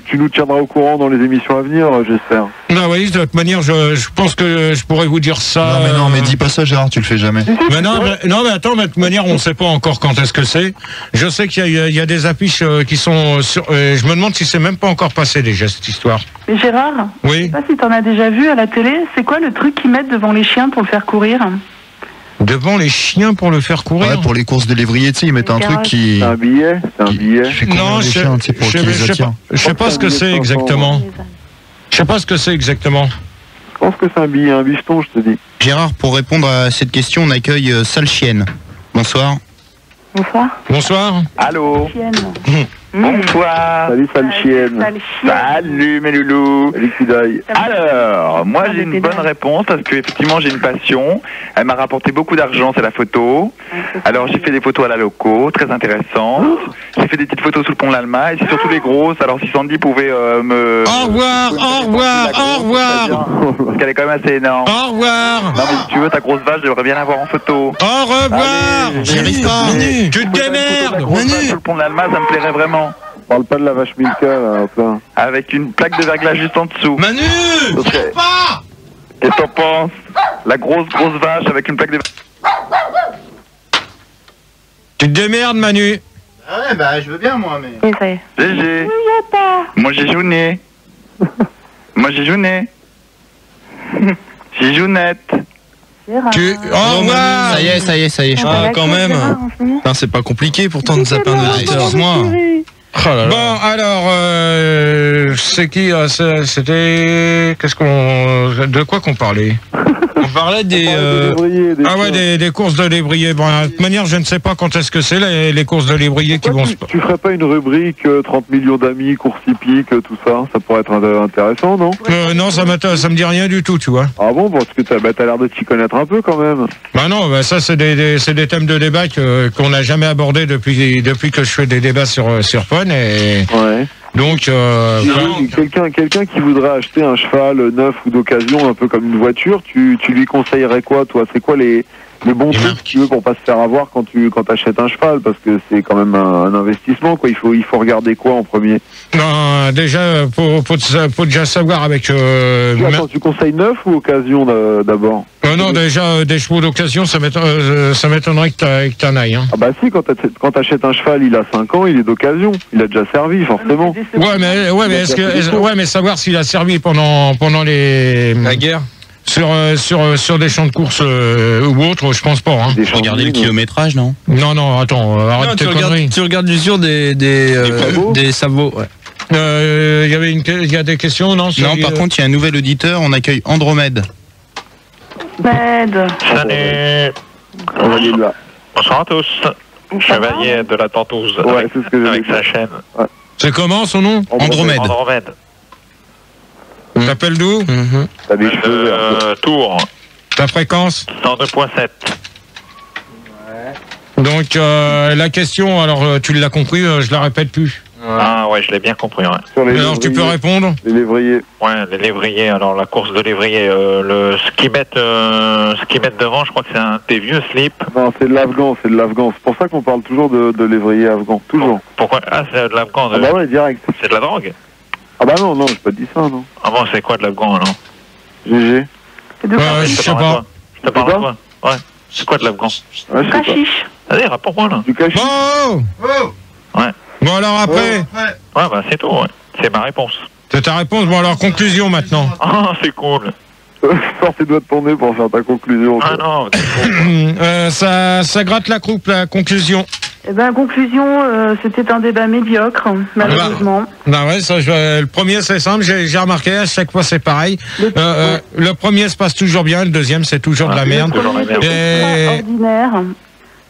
S5: Tu nous tiendras au courant dans les émissions à venir, j'espère.
S1: Ah oui, de toute manière, je pense que je pourrais vous dire ça.
S8: Non, mais dis pas ça, Gérard, tu le fais jamais.
S1: Mais mais attends, de toute manière, on sait pas encore quand est-ce que c'est. Je sais qu'il y a des affiches qui sont sur. Je me demande si c'est même pas encore passé déjà cette histoire.
S4: Mais Gérard,
S1: oui.
S4: Je sais pas si t'en as déjà vu à la télé. C'est quoi le truc qu'ils mettent devant les chiens pour le faire courir?
S1: Devant les chiens pour le faire courir?
S8: Ouais, pour les courses de lévrier, tu sais, ils mettent un truc qui.
S5: C'est un billet.
S1: Non, je sais pas ce que c'est exactement. Je sais pas ce que c'est exactement.
S5: Je pense que c'est un billet, un bifton, je te dis.
S2: Gérard, pour répondre à cette question, on accueille Sale Chienne. Bonsoir.
S1: Bonsoir.
S11: Allô. Bonsoir.
S5: Salut Sale Chienne.
S11: Salut mes loulous.
S5: Salut Kudaï.
S11: Alors, moi j'ai une bonne réponse parce que effectivement j'ai une passion. Elle m'a rapporté beaucoup d'argent, c'est la photo. Alors j'ai fait des photos à la loco, très intéressantes. J'ai fait des petites photos sous le pont de l'Alma et c'est surtout les grosses. Alors si Sandy pouvait me...
S1: Au revoir.
S11: Parce qu'elle est quand même assez énorme.
S1: Au revoir.
S11: Non mais si tu veux ta grosse vache, j'aimerais bien l'avoir en photo.
S1: Au revoir.
S2: J'y arrive pas.
S1: Tu te démerdes.
S11: Sur le pont de l'Alma, ça me plairait vraiment.
S5: On parle pas de la vache Milka là, plein.
S11: Avec une plaque de verglas juste en dessous.
S1: Manu,
S11: serait... pas. Qu'est-ce que t'en penses? La grosse vache avec une plaque de verglas.
S1: Tu te démerdes, Manu.
S2: Ah ouais, je veux bien moi, mais...
S4: Oui, ça y est.
S11: GG. Moi j'ai jouné. J'ai jounette.
S1: Au revoir.
S2: Ça y est, je
S3: crois. Quand même. C'est pas compliqué pourtant de zapper un auditeur.
S2: Excuse-moi.
S3: Oh là là.
S1: Bon, alors, c'est qui? C'était... De quoi qu'on parlait? On parlait des courses de lévrier. Bon, de toute manière, je ne sais pas quand est-ce que c'est les courses de lévrier qui vont se...
S5: Tu ferais pas une rubrique 30 millions d'amis, courses hippiques, tout ça? Ça pourrait être intéressant, non?
S1: Non, ça me dit rien du tout, tu vois.
S5: Ah bon? Parce que t'as l'air de t'y connaître un peu quand même.
S1: Bah non, ça c'est des thèmes de débat qu'on n'a jamais abordés depuis que je fais des débats sur Fun et... Ouais. Donc,
S5: quelqu'un qui voudrait acheter un cheval neuf ou d'occasion, un peu comme une voiture, tu lui conseillerais quoi, toi? C'est quoi les bons trucs que tu veux pour pas se faire avoir quand t'achètes un cheval? Parce que c'est quand même un investissement, quoi. Il faut regarder quoi en premier?
S1: Non, déjà, faut déjà savoir avec...
S5: Attends, tu conseilles neuf ou occasion d'abord?
S1: Non, déjà, des chevaux d'occasion, ça m'étonnerait que t'en ailles. Hein.
S5: Ah bah si, quand t'achètes un cheval, il a 5 ans, il est d'occasion. Il a déjà servi, forcément.
S1: Ouais, mais savoir s'il a servi pendant la guerre sur des champs de course ou autres, je pense pas. Hein.
S2: Regardez le kilométrage, non?
S1: Non, attends, arrête tes conneries.
S3: Tu regardes l'usure des sabots, ouais.
S1: Il y a des questions, non?
S2: Non, par contre, il y a un nouvel auditeur, on accueille Andromède.
S4: Salut.
S13: Bonsoir à tous. Chevalier de la Tentouse.
S5: Ouais, c'est ce que
S13: avec sa chaîne.
S5: Ouais.
S1: C'est comment son nom?
S2: Andromède.
S13: Andromède.
S1: T'appelles d'où?
S5: T'as des cheveux verts.
S13: Tours.
S1: Ta fréquence?
S13: 102.7.
S1: Donc la question, alors tu l'as compris, je la répète plus.
S13: Ah ouais, je l'ai bien compris. Ouais.
S5: Sur les
S1: Alors tu peux répondre?
S5: Les lévriers.
S13: Ouais, les lévriers. Alors la course de lévrier, ce qu'ils mettent devant, je crois que c'est un des vieux slips.
S5: Non, c'est de l'Afghan, c'est de l'Afghan. C'est pour ça qu'on parle toujours de lévrier afghan, toujours.
S13: Pourquoi? Ah, c'est de l'Afghan.
S5: Ah bah ouais, direct.
S13: C'est de la drogue?
S5: Ah bah non, j'ai pas dit ça, non.
S13: Ah bon, c'est quoi de l'Afghan, alors?
S5: GG.
S1: Je sais pas.
S13: Je te parle de quoi? Ouais. C'est quoi de l'Afghan?
S5: Ouais, je sais pas.
S13: Allez, rapporte-moi là.
S5: Du cachet.
S1: Oh!
S13: Ouais.
S1: Bon alors après?
S13: Ouais, bah c'est tout, ouais. C'est ma réponse.
S1: C'est ta réponse, bon alors conclusion maintenant.
S13: Ah, c'est cool.
S5: Sors tes doigts de ton nez pour faire ta conclusion.
S13: Ah non, c'est cool.
S1: Ça gratte la croupe, la conclusion.
S4: Eh ben, conclusion, c'était un débat médiocre, malheureusement.
S1: Bah ouais, ça, le premier c'est simple, j'ai remarqué, à chaque fois c'est pareil. Le premier se passe toujours bien, le deuxième c'est toujours de la merde.
S4: Ordinaire.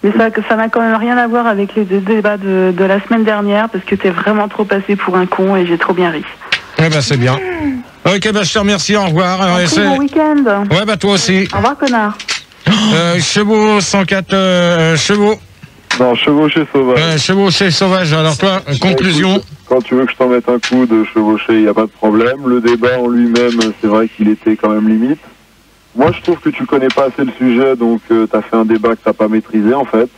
S4: Mais ça n'a quand même rien à voir avec les deux débats de la semaine dernière, parce que t'es vraiment trop passé pour un con et j'ai trop bien ri.
S1: Eh ben c'est bien. Ok, bah je te remercie, au revoir.
S4: Bon week-end.
S1: Ouais, bah toi aussi.
S4: Au revoir, connard.
S1: Chevaux 104 chevaux.
S5: Non, chevaucher sauvage.
S1: Chevaucher sauvage, alors toi, conclusion.
S5: Écoute, quand tu veux que je t'en mette un coup de chevaucher, il n'y a pas de problème. Le débat en lui-même, c'est vrai qu'il était quand même limite. Moi, je trouve que tu connais pas assez le sujet, donc t'as fait un débat que t'as pas maîtrisé, en fait.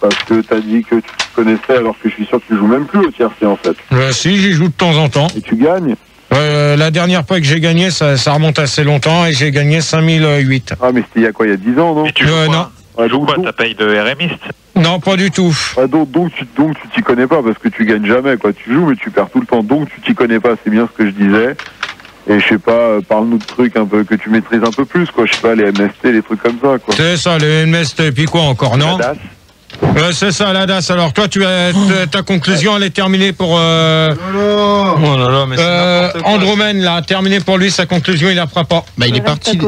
S5: Parce que t'as dit que tu connaissais, alors que je suis sûr que tu joues même plus au tiercé, en fait.
S1: Si, j'y joue de temps en temps.
S5: Et tu gagnes?
S1: La dernière fois que j'ai gagné, ça remonte assez longtemps, et j'ai gagné 5008.
S5: Ah, mais c'était il y a quoi, il y a 10 ans, non?
S13: Et tu joues quoi?
S1: Non.
S13: Tu joues quoi? Ta paye de RMiste?
S1: Non, pas du tout.
S5: Ah, donc tu t'y connais pas, parce que tu gagnes jamais, quoi. Tu joues, mais tu perds tout le temps. Donc tu t'y connais pas, c'est bien ce que je disais. Et je sais pas, parle-nous de trucs un peu que tu maîtrises un peu plus, quoi. Je sais pas, les MST, les trucs comme ça, quoi.
S1: C'est ça, les MST, et puis quoi encore, non? La DAS. C'est ça, la DAS. Alors toi, ta conclusion, elle est terminée pour... Oh là là, mais c'est n'importe quoi. Andromède, là, terminé pour lui, sa conclusion, il la fera pas.
S2: Bah il est parti.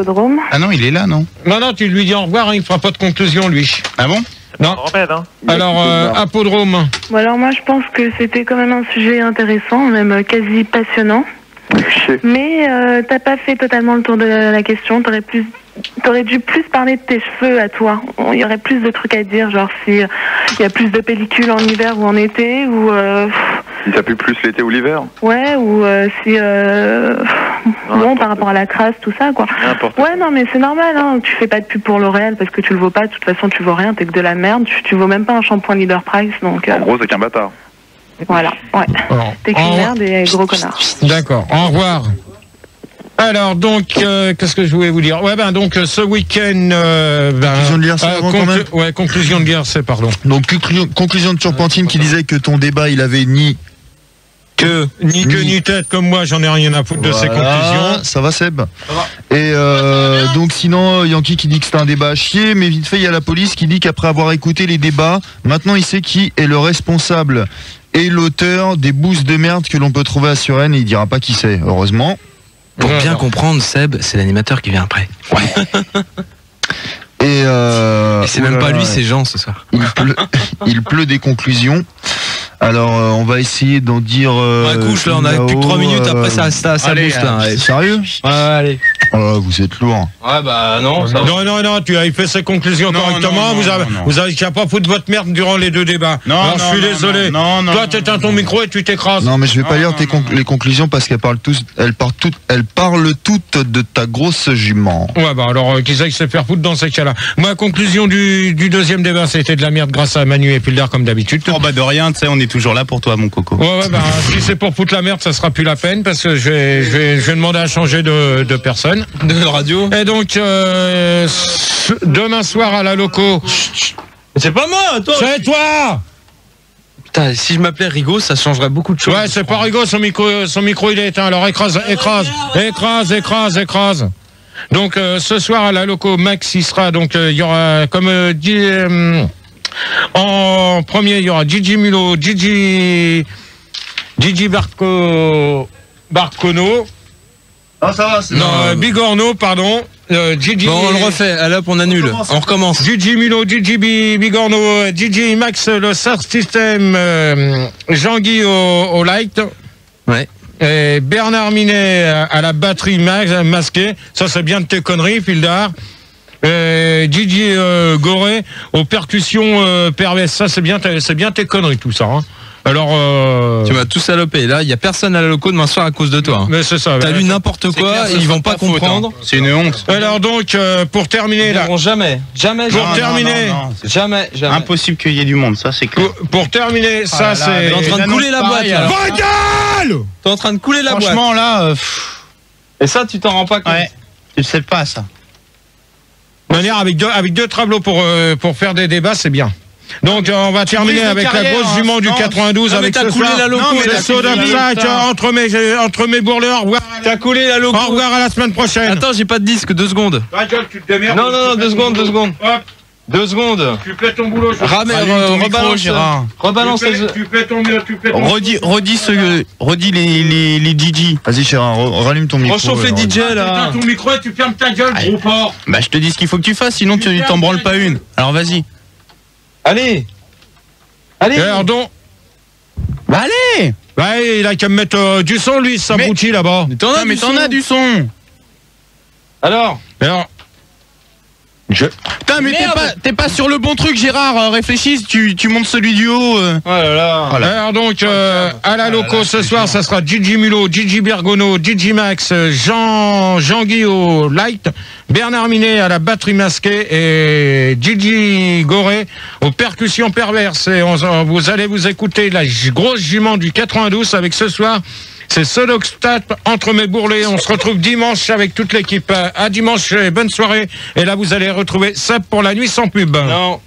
S2: Ah non, il est là, non?
S1: Non, tu lui dis au revoir, hein, il fera pas de conclusion, lui.
S2: Ah bon?
S1: Non.
S13: Hein.
S1: Alors, Apodrome.
S4: Bon, alors moi, je pense que c'était quand même un sujet intéressant, même quasi passionnant. Mais t'as pas fait totalement le tour de la question. T'aurais dû plus parler de tes cheveux à toi. Il y aurait plus de trucs à dire, genre si il y a plus de pellicules en hiver ou en été, ou
S11: si ça pue plus l'été ou l'hiver.
S4: Ouais, ou si bon, par rapport à la crasse, tout ça, quoi. Ouais, non, mais c'est normal, hein. Tu fais pas de pub pour L'Oréal parce que tu le vaux pas. De toute façon, tu vaux rien. T'es que de la merde. Tu vaux même pas un shampoing Leader Price, donc.
S11: En gros, c'est qu'un bâtard.
S4: Voilà, ouais. T'es qu'une merde et gros connard.
S1: D'accord, au revoir. Alors donc, qu'est-ce que je voulais vous dire? Ouais, ben donc ce week-end...
S8: conclusion de l'IRC avant quand même.
S1: Ouais, conclusion de l'IRC, pardon.
S8: Donc conclusion de Turpentine qui disait que ton débat, il avait ni
S1: tête comme moi, j'en ai rien à foutre de ces conclusions.
S8: Ça va, Seb? Et donc sinon, Yankee qui dit que c'est un débat à chier, mais vite fait, il y a la police qui dit qu'après avoir écouté les débats, maintenant il sait qui est le responsable et l'auteur des boosts de merde que l'on peut trouver à Suresnes, et il dira pas qui c'est, heureusement.
S3: Pour bien comprendre, Seb, c'est l'animateur qui vient après. Ouais.
S8: Et
S3: c'est même pas lui, c'est Jean ce soir.
S8: Il pleut des conclusions. Alors, on va essayer d'en dire.
S3: Couche là, on a plus que 3 minutes après ça booste là.
S8: Ouais. Sérieux?
S3: Ouais, allez.
S8: Oh, vous êtes lourd.
S3: Ouais, bah non.
S1: Non, tu as fait ses conclusions correctement. Vous avez qu'à pas foutre votre merde durant les deux débats. Alors, je suis désolé. Toi, t'éteins ton micro et tu t'écrases.
S8: Non, mais je vais pas lire les conclusions parce qu'elles parlent toutes de ta grosse jument.
S1: Ouais, bah alors, qui sait se faire foutre dans ces cas-là. Moi, conclusion du deuxième débat, c'était de la merde grâce à Manu et Pilder comme d'habitude.
S2: Oh, bah de rien, tu sais, on est toujours là pour toi, mon coco.
S1: Ouais, bah si c'est pour foutre la merde, ça sera plus la peine parce que je vais demander à changer de personne.
S3: De radio.
S1: Et donc, demain soir à la loco.
S3: C'est pas moi, toi.
S1: C'est toi.
S3: Putain, si je m'appelais Rigaud, ça changerait beaucoup de choses.
S1: Ouais, c'est pas Rigaud, son micro il est éteint. Alors écrase. Donc ce soir à la loco, Max il sera. Donc il y aura comme dit en premier, il y aura Gigi Mulot, Gigi Barcono.
S8: Ah, ça va, c'est
S1: non, Bigorno, pardon. Gigi.
S3: Bon, on le refait. Allez hop, on annule. On recommence.
S1: Gigi Mulot, Gigi Bigorneau, Gigi Max, le Sound System, Jean-Guy au light.
S3: Ouais.
S1: Et Bernard Minet à la batterie masquée. Ça, c'est bien de tes conneries, Fildar. Gigi Goré aux percussions perverses. Ça, c'est bien tes conneries, tout ça. Hein. Alors,
S3: tu vas tout saloper. Là, il y a personne à la loco demain soir à cause de toi. Hein.
S1: Mais c'est ça.
S3: T'as lu n'importe quoi, clair, ils vont pas comprendre.
S8: Faute, hein. C'est une honte.
S1: Alors donc, pour terminer là.
S3: Jamais.
S1: Pour terminer.
S3: Jamais.
S2: Impossible qu'il y ait du monde, ça c'est clair.
S1: Pour terminer, ça c'est.
S3: T'es en train de couler la boîte.
S1: Gueule.
S3: T'es en train de couler la boîte.
S2: Franchement là.
S3: Et ça, tu t'en rends pas compte.
S2: Ouais. Tu sais pas ça.
S1: De manière avec deux tableaux pour faire des débats, c'est bien. Donc on va terminer avec la grosse jument du 92 avec ce soir. Le Soda Black entre mes bourreleurs.
S3: T'as coulé la loco.
S1: Au revoir à la semaine prochaine.
S3: Attends, j'ai pas de disque, 2 secondes. Non, 2 secondes. 2 secondes.
S1: Tu fais ton boulot.
S3: Rebalance.
S1: Tu fais ton
S2: Redis les DJ.
S8: Vas-y Gérard, rallume ton micro.
S3: Rechauffe les DJ là.
S1: Ton micro et tu fermes ta gueule, gros porc.
S2: Bah je te dis ce qu'il faut que tu fasses, sinon tu t'en branles pas une. Alors vas-y.
S3: Allez.
S1: Pardon.
S2: Bah allez.
S1: Ouais, il a qu'à me mettre du son, lui, ça aboutit là-bas.
S2: Mais t'en as du son.
S1: Alors.
S2: Putain, mais t'es pas sur le bon truc, Gérard. Réfléchis, tu montes celui du haut.
S3: Oh là là.
S1: Alors donc, à la loco ce soir, ça sera Gigi Mulot, Gigi Bergono, Gigi Max, Jean-Guy au light, Bernard Minet à la batterie masquée et Gigi Goré aux percussions perverses. Et vous allez vous écouter la grosse jument du 92 avec ce soir. C'est Soloxtat entre mes bourrelets. On se retrouve dimanche avec toute l'équipe. À dimanche, bonne soirée. Et là, vous allez retrouver Seb pour la nuit sans pub.
S3: Non.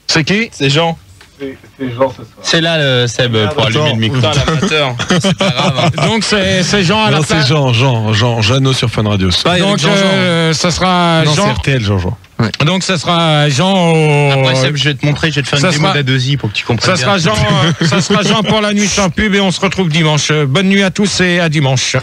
S1: C'est qui?
S3: C'est Jean.
S15: C'est Jean, ce soir.
S2: C'est là le Seb pour allumer le micro.
S3: Putain, l'amateur. C'est pas grave.
S1: Donc c'est Jean à la place.
S16: Non, c'est Jeannot sur Fun Radio.
S1: Donc ça sera
S16: non,
S1: Jean.
S16: c'est RTL, Jean.
S1: Ouais. Donc ça sera Jean au...
S2: Après Seb, je vais te montrer, je vais te faire une démo d'Adosi pour que tu comprennes
S1: ça
S2: bien.
S1: Ça sera Jean pour la nuit sans pub et on se retrouve dimanche. Bonne nuit à tous et à dimanche.